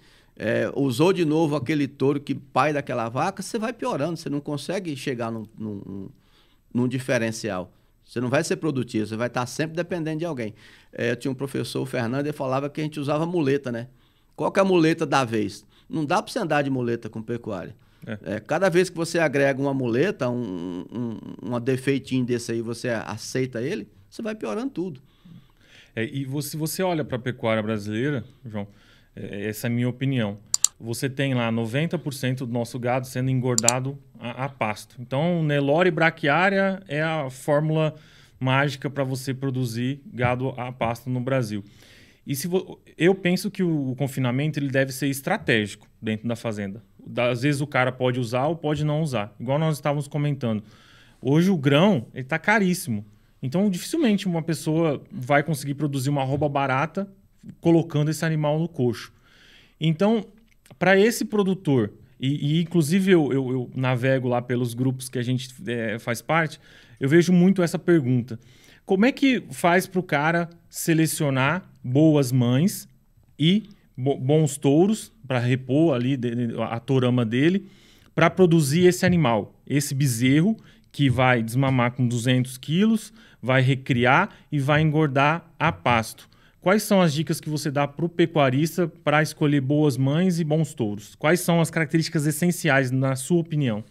usou de novo aquele touro que pai daquela vaca, você vai piorando, você não consegue chegar num diferencial. Você não vai ser produtivo, você vai estar sempre dependendo de alguém. Eu tinha um professor, o Fernando, ele falava que a gente usava muleta, né? Qual que é a muleta da vez? Não dá para você andar de muleta com pecuária. Cada vez que você agrega uma muleta, um defeitinho desse aí, você aceita ele, você vai piorando tudo. E se você olha para a pecuária brasileira, João, essa é a minha opinião, você tem lá 90% do nosso gado sendo engordado a pasto. Então, Nelore braquiária é a fórmula mágica para você produzir gado a pasto no Brasil. E eu penso que o confinamento ele deve ser estratégico dentro da fazenda. Às vezes o cara pode usar ou pode não usar. Igual nós estávamos comentando. Hoje o grão está caríssimo. Então, dificilmente uma pessoa vai conseguir produzir uma arroba barata colocando esse animal no coxo. Então, para esse produtor, e inclusive eu navego lá pelos grupos que a gente faz parte, eu vejo muito essa pergunta. Como é que faz para o cara selecionar boas mães e bons touros para repor ali a tourama dele, para produzir esse animal, esse bezerro que vai desmamar com 200 quilos, vai recriar e vai engordar a pasto? Quais são as dicas que você dá para o pecuarista para escolher boas mães e bons touros? Quais são as características essenciais, na sua opinião?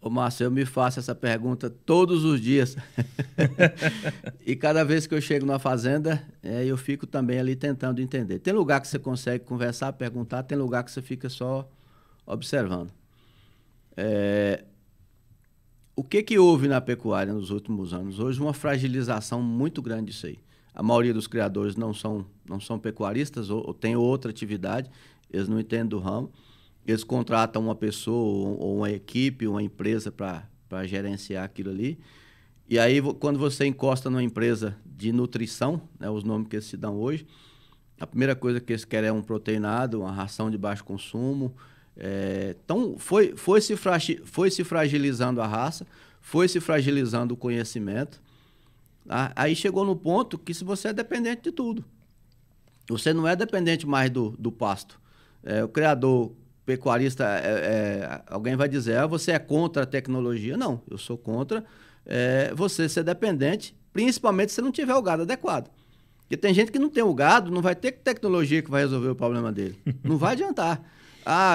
Ô, Márcio, eu me faço essa pergunta todos os dias. E cada vez que eu chego na fazenda, eu fico também ali tentando entender. Tem lugar que você consegue conversar, perguntar, tem lugar que você fica só observando. O que houve na pecuária nos últimos anos? Hoje, uma fragilização muito grande disso aí. A maioria dos criadores não são pecuaristas ou têm outra atividade, eles não entendem do ramo. Eles contratam uma pessoa ou uma equipe, uma empresa para gerenciar aquilo ali. E aí, quando você encosta numa empresa de nutrição, né, os nomes que eles se dão hoje, a primeira coisa que eles querem é um proteinado, uma ração de baixo consumo. Então, foi se fragilizando a raça, foi se fragilizando o conhecimento. Tá? Aí chegou no ponto que se você é dependente de tudo. Você não é dependente mais do pasto. O criador pecuarista, alguém vai dizer, você é contra a tecnologia. Não, eu sou contra você ser dependente, principalmente se não tiver o gado adequado. Porque tem gente que não tem o gado, não vai ter tecnologia que vai resolver o problema dele. Não vai adiantar.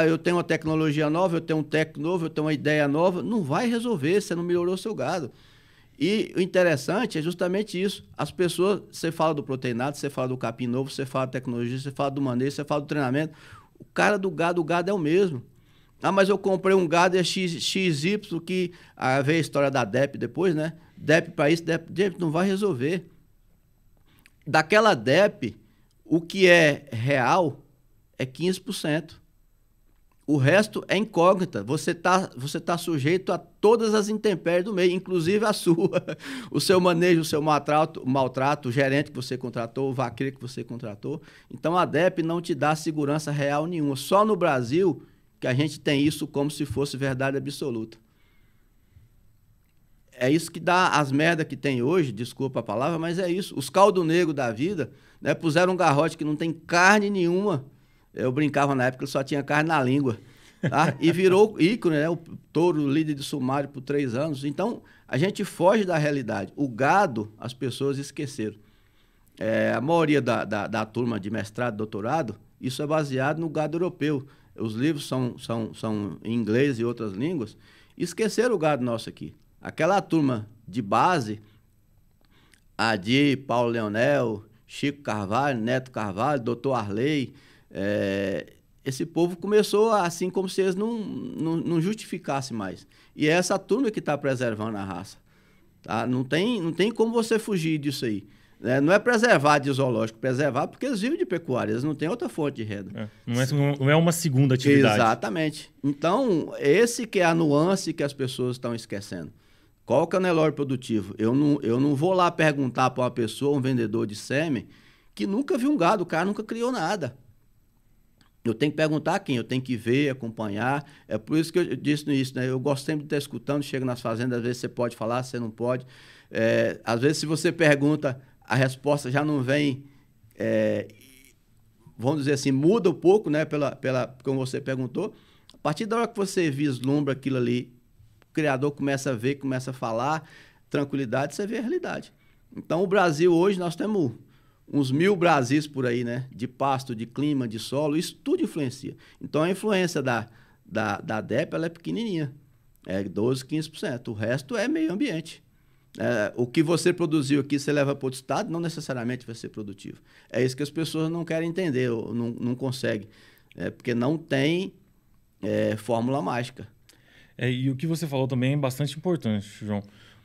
Eu tenho uma tecnologia nova, eu tenho um técnico novo, eu tenho uma ideia nova. Não vai resolver, você não melhorou o seu gado. E o interessante é justamente isso. As pessoas, você fala do proteinado, você fala do capim novo, você fala da tecnologia, você fala do manejo, você fala do treinamento. O cara do gado, o gado é o mesmo. Mas eu comprei um gado XY, que veio a história da DEP depois, né? DEP para isso, DEP não vai resolver. Daquela DEP, o que é real é 15%. O resto é incógnita. Você tá sujeito a todas as intempéries do meio, inclusive a sua. O seu manejo, o seu maltrato, o gerente que você contratou, o vaqueiro que você contratou. Então a DEP não te dá segurança real nenhuma. Só no Brasil que a gente tem isso como se fosse verdade absoluta. É isso que dá as merdas que tem hoje, desculpa a palavra, mas é isso. Os caldo negro da vida, né, puseram um garrote que não tem carne nenhuma. Eu brincava na época que só tinha carne na língua. Tá? E virou ícone, né? O touro líder de sumário por 3 anos. Então, a gente foge da realidade. O gado, as pessoas esqueceram. A maioria da turma de mestrado, doutorado, isso é baseado no gado europeu. Os livros são em inglês e outras línguas. Esqueceram o gado nosso aqui. Aquela turma de base, Adi, Paulo Leonel, Chico Carvalho, Neto Carvalho, Dr. Arley, esse povo começou assim como se eles não justificassem mais. E é essa turma que está preservando a raça. Tá? Não tem como você fugir disso aí. Não é preservar de zoológico, preservar porque eles vivem de pecuária, eles não têm outra fonte de renda. Não é uma segunda atividade. Exatamente. Então, esse que é a nuance que as pessoas estão esquecendo. Qual que é o Nelore produtivo? Eu não vou lá perguntar para uma pessoa, um vendedor de sêmen, que nunca viu um gado, o cara nunca criou nada. Eu tenho que perguntar a quem? Eu tenho que ver, acompanhar. É por isso que eu disse no início, né? Eu gosto sempre de estar escutando, chego nas fazendas, às vezes você pode falar, você não pode. Às vezes, se você pergunta, a resposta já não vem, vamos dizer assim, muda um pouco, né? Como você perguntou. A partir da hora que você vislumbra aquilo ali, o criador começa a ver, começa a falar, tranquilidade, você vê a realidade. Então, o Brasil hoje, nós temos uns 1000 Brasis por aí, né? De pasto, de clima, de solo, isso tudo influencia. Então, a influência da DEP, ela é pequenininha, 12%, 15%. O resto é meio ambiente. O que você produziu aqui, você leva para outro estado, não necessariamente vai ser produtivo. É isso que as pessoas não querem entender, ou não conseguem, porque não tem fórmula mágica. E o que você falou também é bastante importante, João,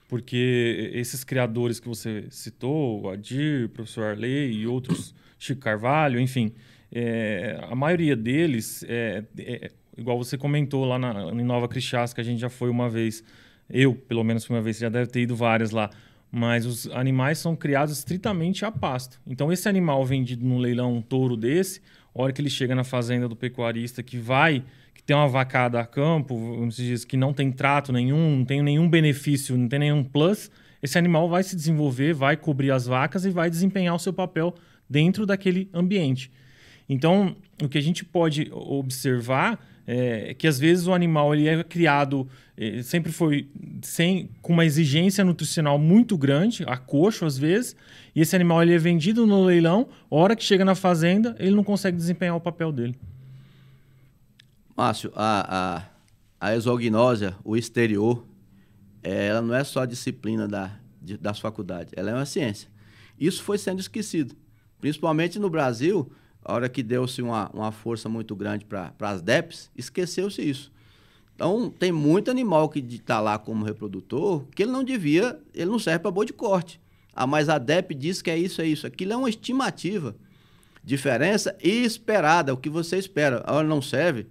porque esses criadores que você citou, o Adir, o professor Arley e outros, Chico Carvalho, enfim, a maioria deles, igual você comentou lá em Nova Crixás, que a gente já foi uma vez, eu pelo menos fui uma vez, você já deve ter ido várias lá, mas os animais são criados estritamente a pasto. Então esse animal vendido no leilão, um touro desse, a hora que ele chega na fazenda do pecuarista que tem uma vacada a campo, vamos dizer, que não tem trato nenhum, não tem nenhum benefício, não tem nenhum plus, esse animal vai se desenvolver, vai cobrir as vacas e vai desempenhar o seu papel dentro daquele ambiente. Então, o que a gente pode observar é que, às vezes, o animal ele é criado, sempre foi com uma exigência nutricional muito grande, a coxo, às vezes, e esse animal ele é vendido no leilão, a hora que chega na fazenda, ele não consegue desempenhar o papel dele. Márcio, a exognósia, o exterior, ela não é só disciplina das faculdades, ela é uma ciência. Isso foi sendo esquecido, principalmente no Brasil, a hora que deu-se uma força muito grande para as DEPs, esqueceu-se isso. Então, tem muito animal que está lá como reprodutor, que ele não serve para boi de corte. Mas a DEP diz que é isso. Aquilo é uma estimativa, diferença esperada, o que você espera. A hora não serve,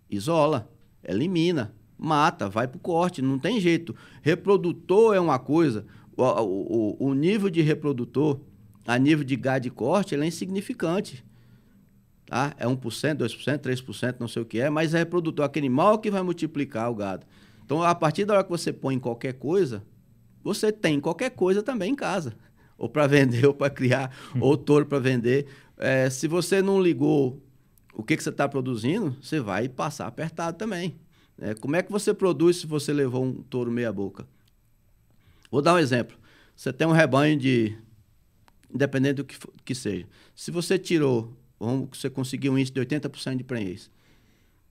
isola, elimina, mata, vai para o corte, não tem jeito. Reprodutor é uma coisa, o nível de reprodutor, a nível de gado de corte, ele é insignificante. Tá? É 1%, 2%, 3%, não sei o que é, mas é reprodutor, aquele animal que vai multiplicar o gado. Então, a partir da hora que você põe qualquer coisa, você tem qualquer coisa também em casa. Ou para vender, ou para criar, ou touro para vender. Se você não ligou o que você está produzindo, você vai passar apertado também. Como é que você produz se você levou um touro meia boca? Vou dar um exemplo. Você tem um rebanho independente do que seja. Se você tirou, você conseguiu um índice de 80% de prenhez,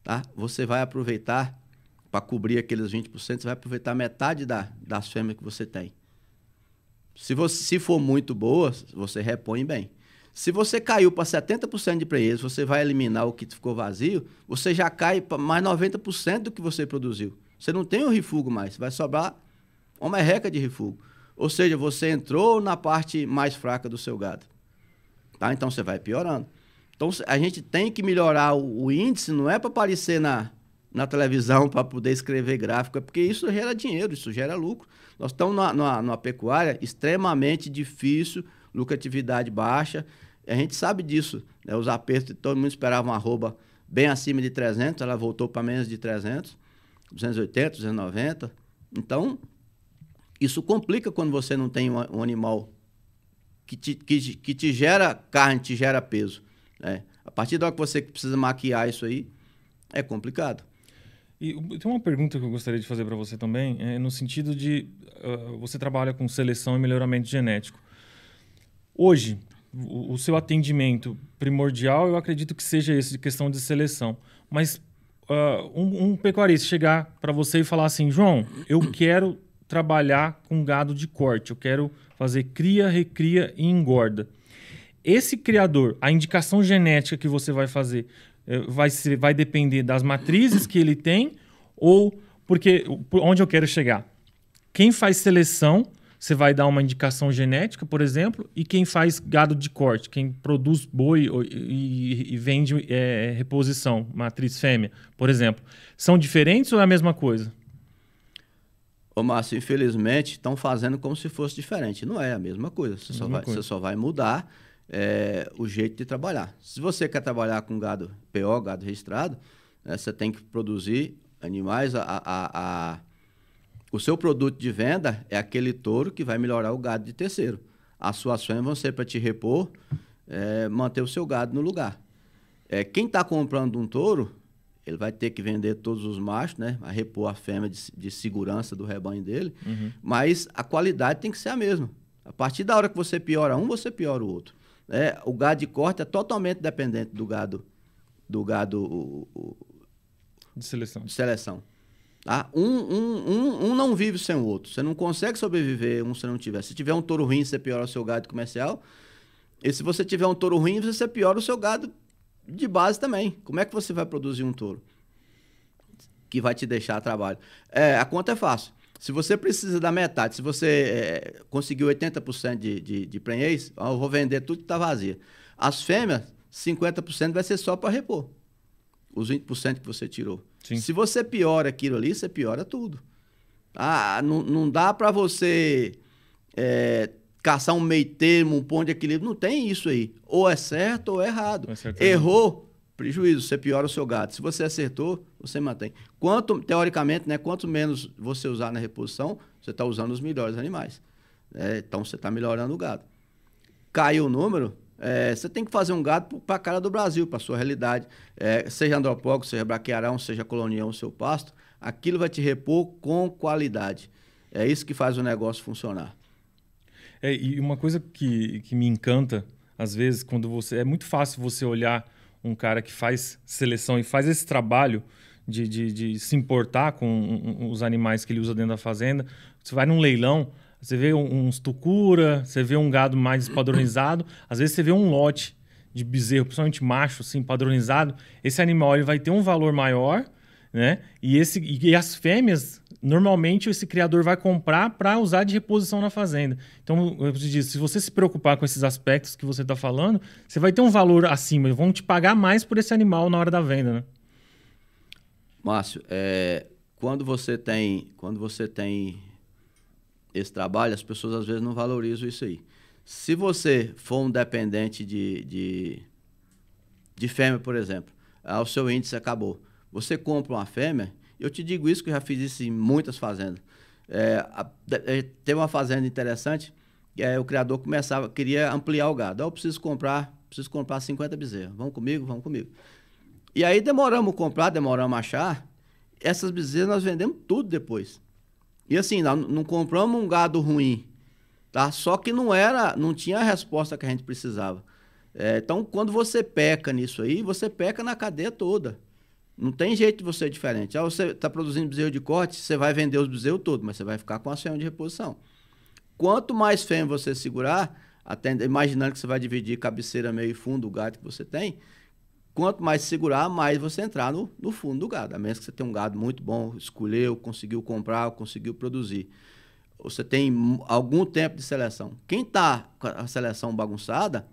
tá? Você vai aproveitar, para cobrir aqueles 20%, você vai aproveitar metade das fêmeas que você tem. Se for muito boa, você repõe bem. Se você caiu para 70% de prenhez, você vai eliminar o que ficou vazio, você já cai para mais 90% do que você produziu. Você não tem um refúgio mais, vai sobrar uma merreca de refúgio. Ou seja, você entrou na parte mais fraca do seu gado. Tá? Então, você vai piorando. Então, a gente tem que melhorar o índice, não é para aparecer na televisão, para poder escrever gráfico, é porque isso gera dinheiro, isso gera lucro. Nós estamos numa pecuária extremamente difícil, lucratividade baixa, a gente sabe disso, né? Os apertos, todo mundo esperava uma arroba bem acima de 300, ela voltou para menos de 300, 280, 290. Então, isso complica quando você não tem um animal que te gera carne, te gera peso, né? A partir da hora que você precisa maquiar isso aí, é complicado. E tem uma pergunta que eu gostaria de fazer para você também, no sentido de você trabalha com seleção e melhoramento genético. Hoje, o seu atendimento primordial, eu acredito que seja esse, de questão de seleção. Mas um pecuarista chegar para você e falar assim, João, eu quero trabalhar com gado de corte, eu quero fazer cria, recria e engorda. Esse criador, a indicação genética que você vai fazer, vai depender das matrizes que ele tem, ou porque onde eu quero chegar? Quem faz seleção, você vai dar uma indicação genética, por exemplo, e quem faz gado de corte, quem produz boi e vende reposição, matriz fêmea, por exemplo, são diferentes ou é a mesma coisa? Ô, Márcio, infelizmente estão fazendo como se fosse diferente. Não é a mesma coisa, você só vai mudar o jeito de trabalhar. Se você quer trabalhar com gado PO, gado registrado, você tem que produzir animais. O seu produto de venda é aquele touro que vai melhorar o gado de terceiro. As suas fêmeas vão ser para te repor, manter o seu gado no lugar. Quem está comprando um touro, ele vai ter que vender todos os machos, né? Vai repor a fêmea de segurança do rebanho dele, mas a qualidade tem que ser a mesma. A partir da hora que você piora um, você piora o outro. O gado de corte é totalmente dependente do gado de seleção. Tá? Um não vive sem o outro. Você não consegue sobreviver um se não tiver. Se tiver um touro ruim, você piora o seu gado comercial. E se você tiver um touro ruim, você piora o seu gado de base também. Como é que você vai produzir um touro que vai te deixar trabalho? A conta é fácil. Se você precisa da metade, se você conseguiu 80% de prenhez, eu vou vender tudo que está vazia. As fêmeas, 50% vai ser só para repor. Os 20% que você tirou. Sim. Se você piora aquilo ali, você piora tudo. Não dá para você caçar um meio termo, um ponto de equilíbrio. Não tem isso aí. Ou é certo ou é errado. Errou, prejuízo, você piora o seu gado. Se você acertou, você mantém. Teoricamente, né, quanto menos você usar na reposição, você está usando os melhores animais. Então, você está melhorando o gado. Caiu o número, você tem que fazer um gado para a cara do Brasil, para a sua realidade. Seja andropólogo, seja braquiarão, seja colonião, seu pasto, aquilo vai te repor com qualidade. É isso que faz o negócio funcionar. E uma coisa que me encanta, às vezes, quando é muito fácil você olhar um cara que faz seleção e faz esse trabalho de se importar com os animais que ele usa dentro da fazenda. Você vai num leilão, você vê uns tucura, você vê um gado mais padronizado, às vezes você vê um lote de bezerro, principalmente macho, assim, padronizado. Esse animal ele vai ter um valor maior, né? E as fêmeas, normalmente esse criador vai comprar para usar de reposição na fazenda. Então, eu te disse, se você se preocupar com esses aspectos que você está falando, você vai ter um valor acima, vão te pagar mais por esse animal na hora da venda, né? Márcio, quando você tem esse trabalho, as pessoas às vezes não valorizam isso aí. Se você for um dependente de fêmea, por exemplo, o seu índice acabou. Você compra uma fêmea, eu te digo isso que eu já fiz isso em muitas fazendas. Tem uma fazenda interessante, que o criador queria ampliar o gado. Eu preciso comprar preciso comprar 50 bezerros. Vamos comigo, vamos comigo. E aí demoramos a comprar, demoramos a achar. Essas bezerras nós vendemos tudo depois. E assim, nós não compramos um gado ruim, tá? Só que não tinha a resposta que a gente precisava. Então, quando você peca nisso aí, você peca na cadeia toda. Não tem jeito de você ser diferente. Você está produzindo bezerro de corte, você vai vender os bezerros todos, mas você vai ficar com a fêmea de reposição. Quanto mais fêmea você segurar, até imaginando que você vai dividir cabeceira, meio e fundo do gado que você tem, quanto mais segurar, mais você entrar no fundo do gado. A menos que você tenha um gado muito bom, escolheu, conseguiu comprar, conseguiu produzir. Você tem algum tempo de seleção. Quem está com a seleção bagunçada,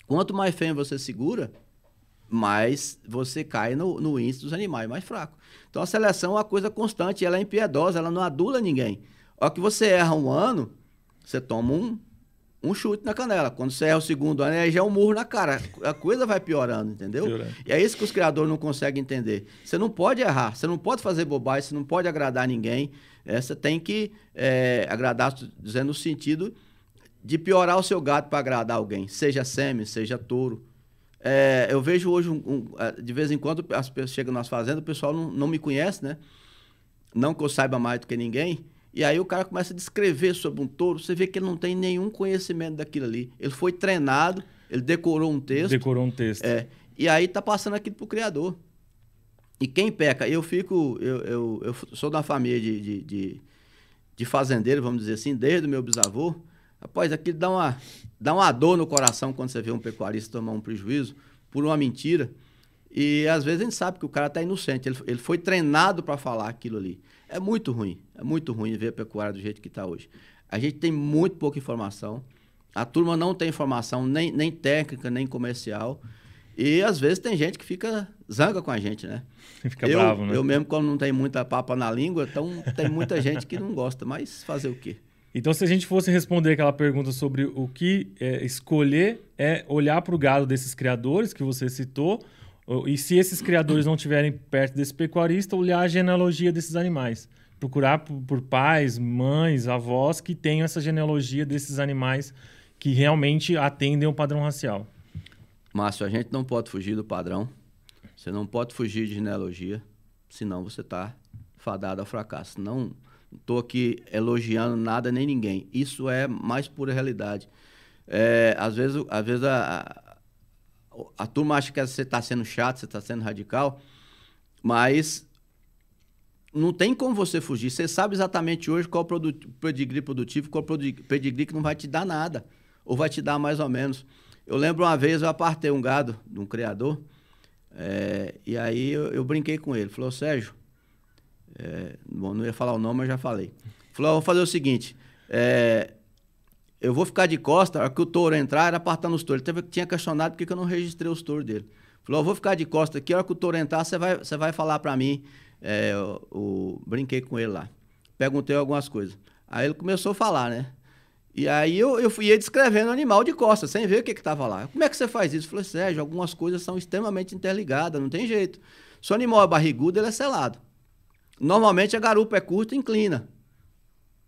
quanto mais fêmea você segura, mais você cai no índice dos animais mais fracos. Então a seleção é uma coisa constante, ela é impiedosa, ela não adula ninguém. A hora que você erra um ano, você toma um chute na canela. Quando você erra o segundo ano, aí já é um murro na cara. A coisa vai piorando, entendeu? Piorando. E é isso que os criadores não conseguem entender. Você não pode errar, você não pode fazer bobagem, você não pode agradar ninguém. Você tem que agradar, dizendo no sentido de piorar o seu gado para agradar alguém. Seja sêmen, seja touro. Eu vejo hoje, de vez em quando, as pessoas chegam nas fazendas, o pessoal não me conhece, né? Não que eu saiba mais do que ninguém. E aí o cara começa a descrever sobre um touro, você vê que ele não tem nenhum conhecimento daquilo ali. Ele foi treinado, ele decorou um texto. E aí tá passando aquilo pro criador. E quem peca, eu sou da família de fazendeiro, vamos dizer assim, desde o meu bisavô. Rapaz, aquilo dá uma dor no coração quando você vê um pecuarista tomar um prejuízo por uma mentira. E às vezes a gente sabe que o cara tá inocente, ele foi treinado para falar aquilo ali. É muito ruim ver a pecuária do jeito que está hoje. A gente tem muito pouca informação, a turma não tem informação nem técnica, nem comercial, e às vezes tem gente que zanga com a gente, né? Fica bravo, né? Eu mesmo, quando não tem muita papa na língua, então tem muita gente que não gosta, mas fazer o quê? Então, se a gente fosse responder aquela pergunta sobre o que escolher, olhar para o gado desses criadores que você citou, e se esses criadores não estiverem perto desse pecuarista, olhar a genealogia desses animais. Procurar por pais, mães, avós que tenham essa genealogia desses animais que realmente atendem ao padrão racial. Márcio, a gente não pode fugir do padrão. Você não pode fugir de genealogia, senão você está fadado ao fracasso. Não estou aqui elogiando nada nem ninguém. Isso é mais pura realidade. Às vezes a turma acha que você está sendo chato, você está sendo radical, mas não tem como você fugir. Você sabe exatamente hoje qual o pedigree produtivo, qual o pedigree que não vai te dar nada, ou vai te dar mais ou menos. Eu lembro uma vez, eu apartei um gado de um criador, e aí eu brinquei com ele. Falou, Sérgio, bom, não ia falar o nome, mas já falei. Falou, vou fazer o seguinte, eu vou ficar de costa, a hora que o touro entrar, era apartando os touros. Ele tinha questionado por que eu não registrei os touros dele. Falou, eu vou ficar de costa aqui, a hora que o touro entrar, você vai falar para mim. Brinquei com ele lá. Perguntei algumas coisas. Aí ele começou a falar, né? E aí eu ia descrevendo o animal de costa, sem ver o que estava lá. Como é que você faz isso? Eu falei, Sérgio, algumas coisas são extremamente interligadas, não tem jeito. Se o animal é barrigudo, ele é selado. Normalmente a garupa é curta e inclina.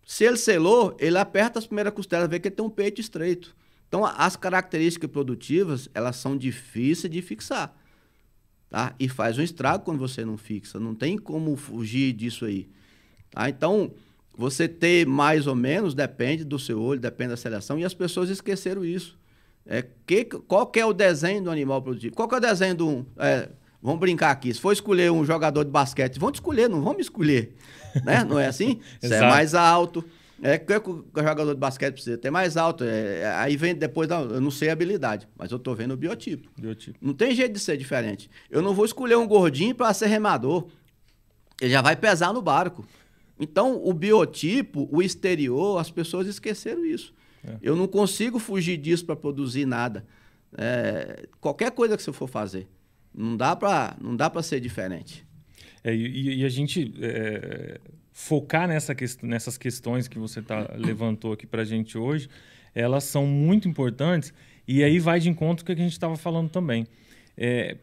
Se ele selou, ele aperta as primeiras costelas, vê que ele tem um peito estreito. Então, as características produtivas, elas são difíceis de fixar. Tá? E faz um estrago quando você não fixa. Não tem como fugir disso aí. Tá? Então, você ter mais ou menos, depende do seu olho, depende da seleção. E as pessoas esqueceram isso. Qual que é o desenho do animal produtivo? Qual que é o desenho do... vamos brincar aqui. Se for escolher um jogador de basquete, vão te escolher, não vão me escolher. Né? Não é assim? Você é mais alto. O que o jogador de basquete precisa ter mais alto. Aí vem depois, eu não sei a habilidade, mas eu estou vendo o biotipo. Não tem jeito de ser diferente. Eu não vou escolher um gordinho para ser remador. Ele já vai pesar no barco. Então, o biotipo, o exterior, as pessoas esqueceram isso. Eu não consigo fugir disso para produzir nada. Qualquer coisa que você for fazer. Não dá para ser diferente. E a gente focar nessas questões que você levantou aqui para a gente hoje, elas são muito importantes e aí vai de encontro com o que a gente estava falando também.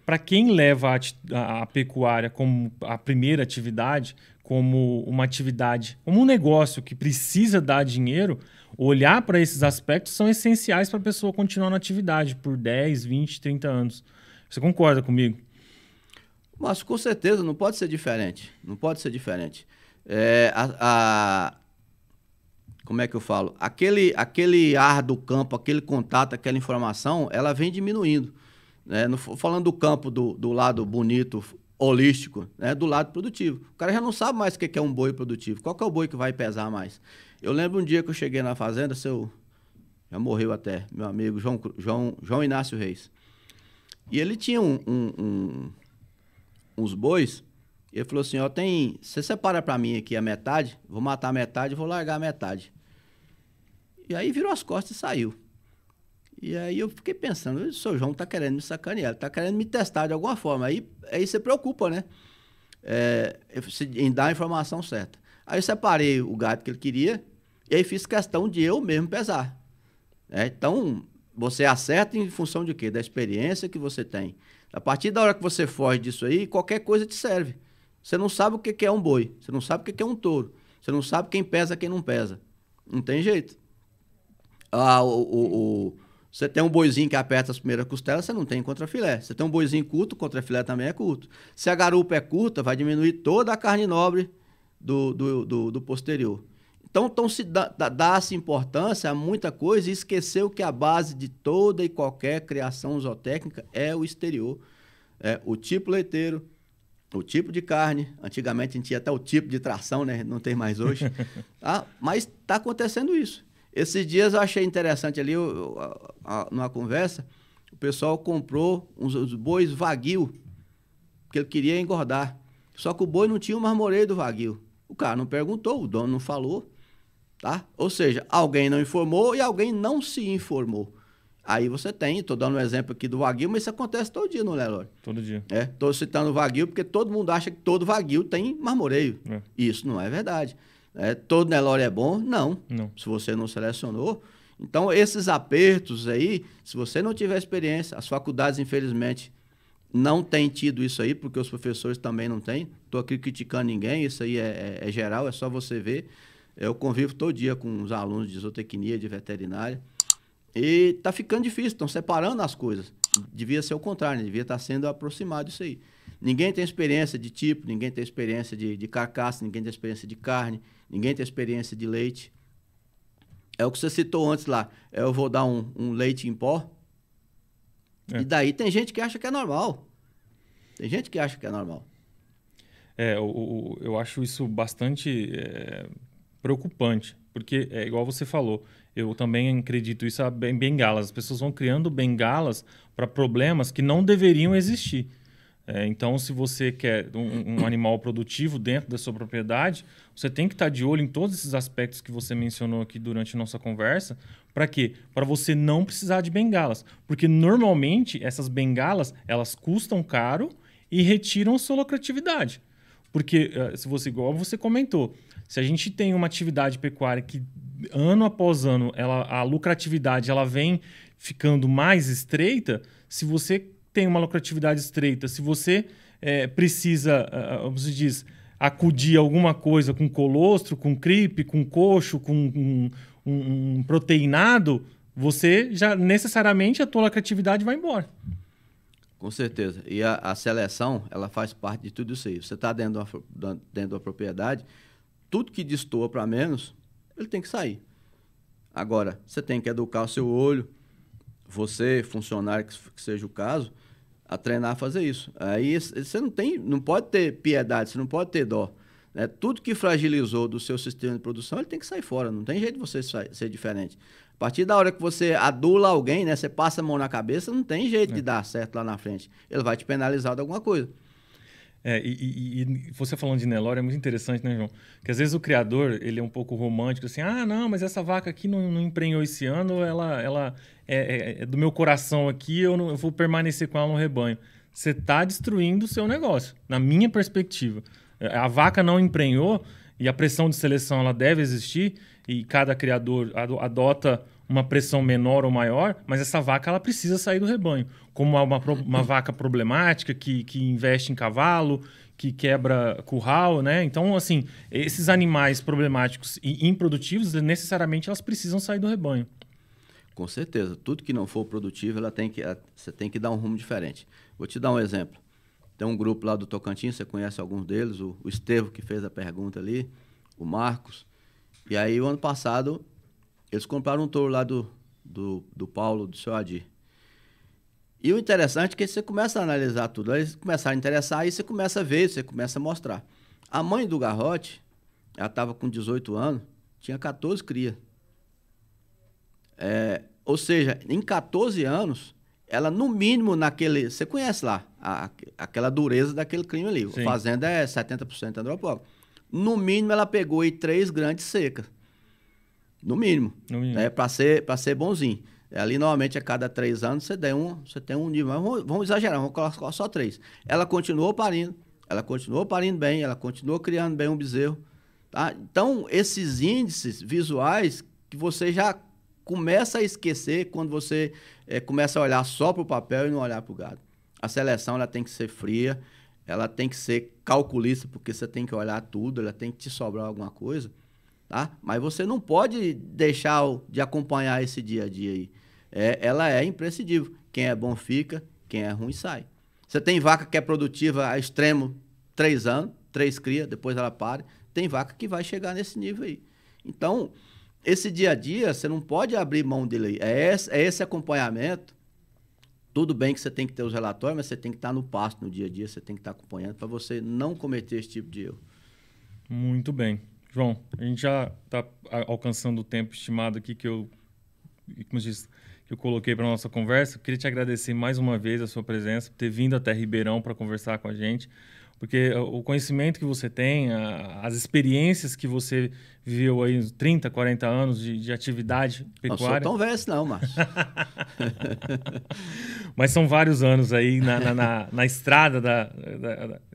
Para quem leva a pecuária como a primeira atividade, como uma atividade, como um negócio que precisa dar dinheiro, olhar para esses aspectos são essenciais para a pessoa continuar na atividade por 10, 20, 30 anos. Você concorda comigo? Mas com certeza não pode ser diferente. Não pode ser diferente. Como é que eu falo? Aquele ar do campo, aquele contato, aquela informação, ela vem diminuindo. Né? Falando do campo do lado bonito, holístico, né? Do lado produtivo. O cara já não sabe mais o que é um boi produtivo. Qual que é o boi que vai pesar mais? Eu lembro um dia que eu cheguei na fazenda, já morreu até, meu amigo João Inácio Reis. E ele tinha uns bois, e ele falou assim, você separa para mim aqui a metade, vou matar a metade e vou largar a metade. E aí virou as costas e saiu. E aí eu fiquei pensando, o seu João tá querendo me sacanear, tá querendo me testar de alguma forma. Aí você preocupa, né? Em dar a informação certa. Aí eu separei o gado que ele queria, e aí fiz questão de eu mesmo pesar. Então, você acerta em função de quê? Da experiência que você tem. A partir da hora que você foge disso aí, qualquer coisa te serve. Você não sabe o que é um boi, você não sabe o que é um touro, você não sabe quem pesa, quem não pesa. Não tem jeito. Você tem um boizinho que aperta as primeiras costelas, você não tem contrafilé. Você tem um boizinho curto, contrafilé também é curto. Se a garupa é curta, vai diminuir toda a carne nobre do posterior. Então se dá-se importância a muita coisa e esqueceu que a base de toda e qualquer criação zootécnica é o exterior. O tipo leiteiro, o tipo de carne. Antigamente a gente tinha até o tipo de tração, né? Não tem mais hoje. Mas está acontecendo isso. Esses dias eu achei interessante ali, numa conversa, o pessoal comprou uns bois Wagyu, que ele queria engordar. Só que o boi não tinha o marmoreio do Wagyu. O cara não perguntou, o dono não falou. Tá? Ou seja, alguém não informou e alguém não se informou. Aí você tem, estou dando um exemplo aqui do Wagyu, mas isso acontece todo dia no Nelore. Todo dia. Estou citando o Wagyu porque todo mundo acha que todo Wagyu tem marmoreio. Isso não é verdade. Todo Nelore é bom? Não. Se você não selecionou. Então, esses apertos aí, se você não tiver experiência, as faculdades, infelizmente, não têm tido isso aí, porque os professores também não têm. Estou aqui criticando ninguém, isso aí é geral, é só você ver. Eu convivo todo dia com os alunos de zootecnia, de veterinária, e está ficando difícil, estão separando as coisas. Devia ser o contrário, né? Devia estar sendo aproximado isso aí. Ninguém tem experiência de tipo, ninguém tem experiência de carcaça, ninguém tem experiência de carne, ninguém tem experiência de leite. É o que você citou antes lá, eu vou dar um leite em pó, e daí tem gente que acha que é normal. Tem gente que acha que é normal. Eu acho isso bastante preocupante, porque é igual você falou, eu também acredito isso em bengalas. As pessoas vão criando bengalas para problemas que não deveriam existir. Então, se você quer um animal produtivo dentro da sua propriedade, você tem que estar de olho em todos esses aspectos que você mencionou aqui durante a nossa conversa. Para quê? Para você não precisar de bengalas. Porque, normalmente, essas bengalas, elas custam caro e retiram sua lucratividade. Porque, igual você comentou, se a gente tem uma atividade pecuária que, ano após ano, a lucratividade ela vem ficando mais estreita, se você tem uma lucratividade estreita, se você precisa, como se diz, acudir alguma coisa com colostro, com cripe, com coxo, com um proteinado, você já necessariamente a tua lucratividade vai embora. Com certeza. E a seleção, ela faz parte de tudo isso aí. Você está dentro de uma propriedade, tudo que destoa para menos, ele tem que sair. Agora, você tem que educar o seu olho, você, funcionário que seja o caso, a treinar a fazer isso. Aí você não pode ter piedade, você não pode ter dó. Né? Tudo que fragilizou do seu sistema de produção, ele tem que sair fora. Não tem jeito de você ser diferente. A partir da hora que você adula alguém, né, você passa a mão na cabeça, não tem jeito de dar certo lá na frente. Ele vai te penalizar de alguma coisa. E você falando de Nelore é muito interessante, né, João? Porque às vezes o criador, ele é um pouco romântico, assim, não, mas essa vaca aqui não emprenhou esse ano, ela é do meu coração aqui, eu vou permanecer com ela no rebanho. Você está destruindo o seu negócio, na minha perspectiva. A vaca não emprenhou e a pressão de seleção ela deve existir e cada criador adota uma pressão menor ou maior, mas essa vaca ela precisa sair do rebanho. Como uma vaca problemática que investe em cavalo, que quebra curral, né? Então, assim, esses animais problemáticos e improdutivos, necessariamente elas precisam sair do rebanho. Com certeza. Tudo que não for produtivo, você tem que dar um rumo diferente. Vou te dar um exemplo. Tem um grupo lá do Tocantins, você conhece alguns deles, o Estevão, que fez a pergunta ali, o Marcos. E aí, o ano passado, eles compraram um touro lá do Paulo, do seu Adir. E o interessante é que você começa a analisar tudo. Aí eles começaram a interessar, aí você começa a ver, você começa a mostrar. A mãe do Garrote, ela estava com 18 anos, tinha 14 crias. Ou seja, em 14 anos, ela no mínimo naquele... Você conhece lá, aquela dureza daquele crime ali. Sim. A fazenda é 70% andropóloga. No mínimo, ela pegou aí 3 grandes secas. No mínimo. Para ser bonzinho. Ali, normalmente, a cada 3 anos, você tem um nível. Mas vamos exagerar, vamos colocar só 3. Ela continuou parindo bem, ela continuou criando bem um bezerro. Tá? Então, esses índices visuais que você já começa a esquecer quando você começa a olhar só para o papel e não olhar para o gado. A seleção ela tem que ser fria, ela tem que ser calculista, porque você tem que olhar tudo, ela tem que te sobrar alguma coisa. Tá? Mas você não pode deixar de acompanhar esse dia a dia aí. Ela é imprescindível. Quem é bom fica, quem é ruim sai. Você tem vaca que é produtiva a extremo 3 anos, 3 cria, depois ela para. Tem vaca que vai chegar nesse nível aí. Então, esse dia a dia, você não pode abrir mão dele aí. Esse acompanhamento. Tudo bem que você tem que ter os relatórios, mas você tem que estar no pasto no dia a dia, você tem que estar acompanhando para você não cometer esse tipo de erro. Muito bem. João, a gente já está alcançando o tempo estimado aqui que eu coloquei para a nossa conversa. Eu queria te agradecer mais uma vez a sua presença, por ter vindo até Ribeirão para conversar com a gente, porque o conhecimento que você tem, as experiências que você viveu aí, 30, 40 anos de atividade pecuária... Não sou tão velho não, Márcio. Mas são vários anos aí na estrada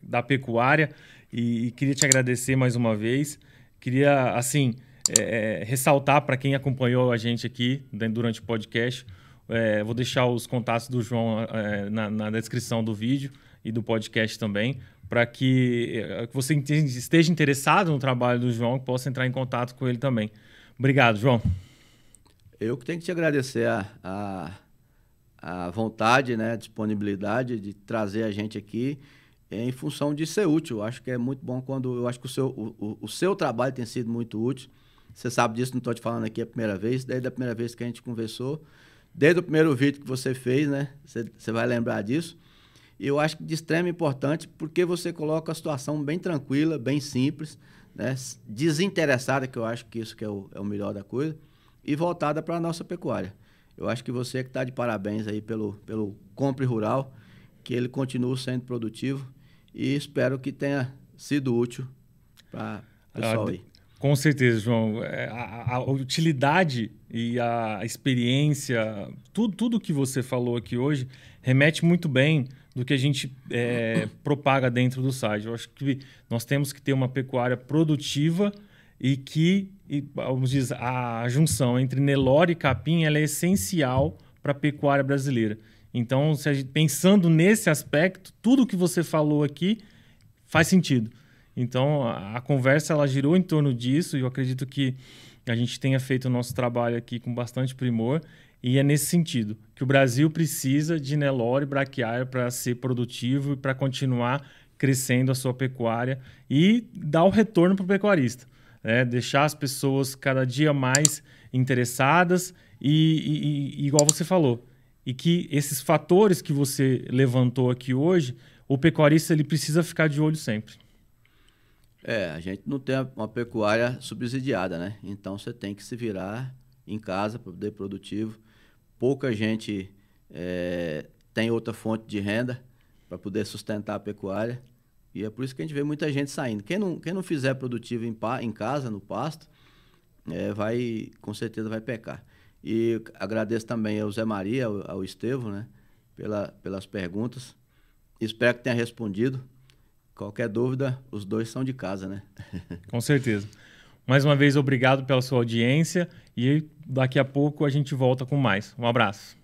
da pecuária e queria te agradecer mais uma vez. Queria, assim, ressaltar para quem acompanhou a gente aqui durante o podcast, vou deixar os contatos do João na descrição do vídeo e do podcast também, para que você esteja interessado no trabalho do João, possa entrar em contato com ele também. Obrigado, João. Eu que tenho que te agradecer a vontade, né, a disponibilidade de trazer a gente aqui em função de ser útil. Eu acho que é muito bom eu acho que o seu trabalho tem sido muito útil. Você sabe disso, não estou te falando aqui a primeira vez, desde a primeira vez que a gente conversou, desde o primeiro vídeo que você fez, né? Você vai lembrar disso. E eu acho que de extrema importância, porque você coloca a situação bem tranquila, bem simples, né? Desinteressada, que eu acho que isso que é o melhor da coisa, e voltada para a nossa pecuária. Eu acho que você que está de parabéns aí pelo Compre Rural, que ele continue sendo produtivo e espero que tenha sido útil para o pessoal aí. Com certeza, João. A utilidade e a experiência, tudo que você falou aqui hoje, remete muito bem do que a gente propaga dentro do site. Eu acho que nós temos que ter uma pecuária produtiva e que, vamos dizer, a junção entre Nelore e capim ela é essencial para a pecuária brasileira. Então, pensando nesse aspecto, tudo que você falou aqui faz sentido. Então, a conversa ela girou em torno disso e eu acredito que a gente tenha feito o nosso trabalho aqui com bastante primor e é nesse sentido, que o Brasil precisa de Nelore braquiária para ser produtivo e para continuar crescendo a sua pecuária e dar o retorno para o pecuarista. Deixar as pessoas cada dia mais interessadas e igual você falou, e que esses fatores que você levantou aqui hoje, o pecuarista ele precisa ficar de olho sempre. A gente não tem uma pecuária subsidiada, né? Então você tem que se virar em casa para poder produtivo. Pouca gente tem outra fonte de renda para poder sustentar a pecuária. E é por isso que a gente vê muita gente saindo. Quem não fizer produtivo em casa, no pasto, com certeza vai pecar. E agradeço também ao Zé Maria, ao Estevão, né, pelas perguntas. Espero que tenha respondido. Qualquer dúvida, os dois são de casa, né? Com certeza. Mais uma vez, obrigado pela sua audiência e daqui a pouco a gente volta com mais. Um abraço.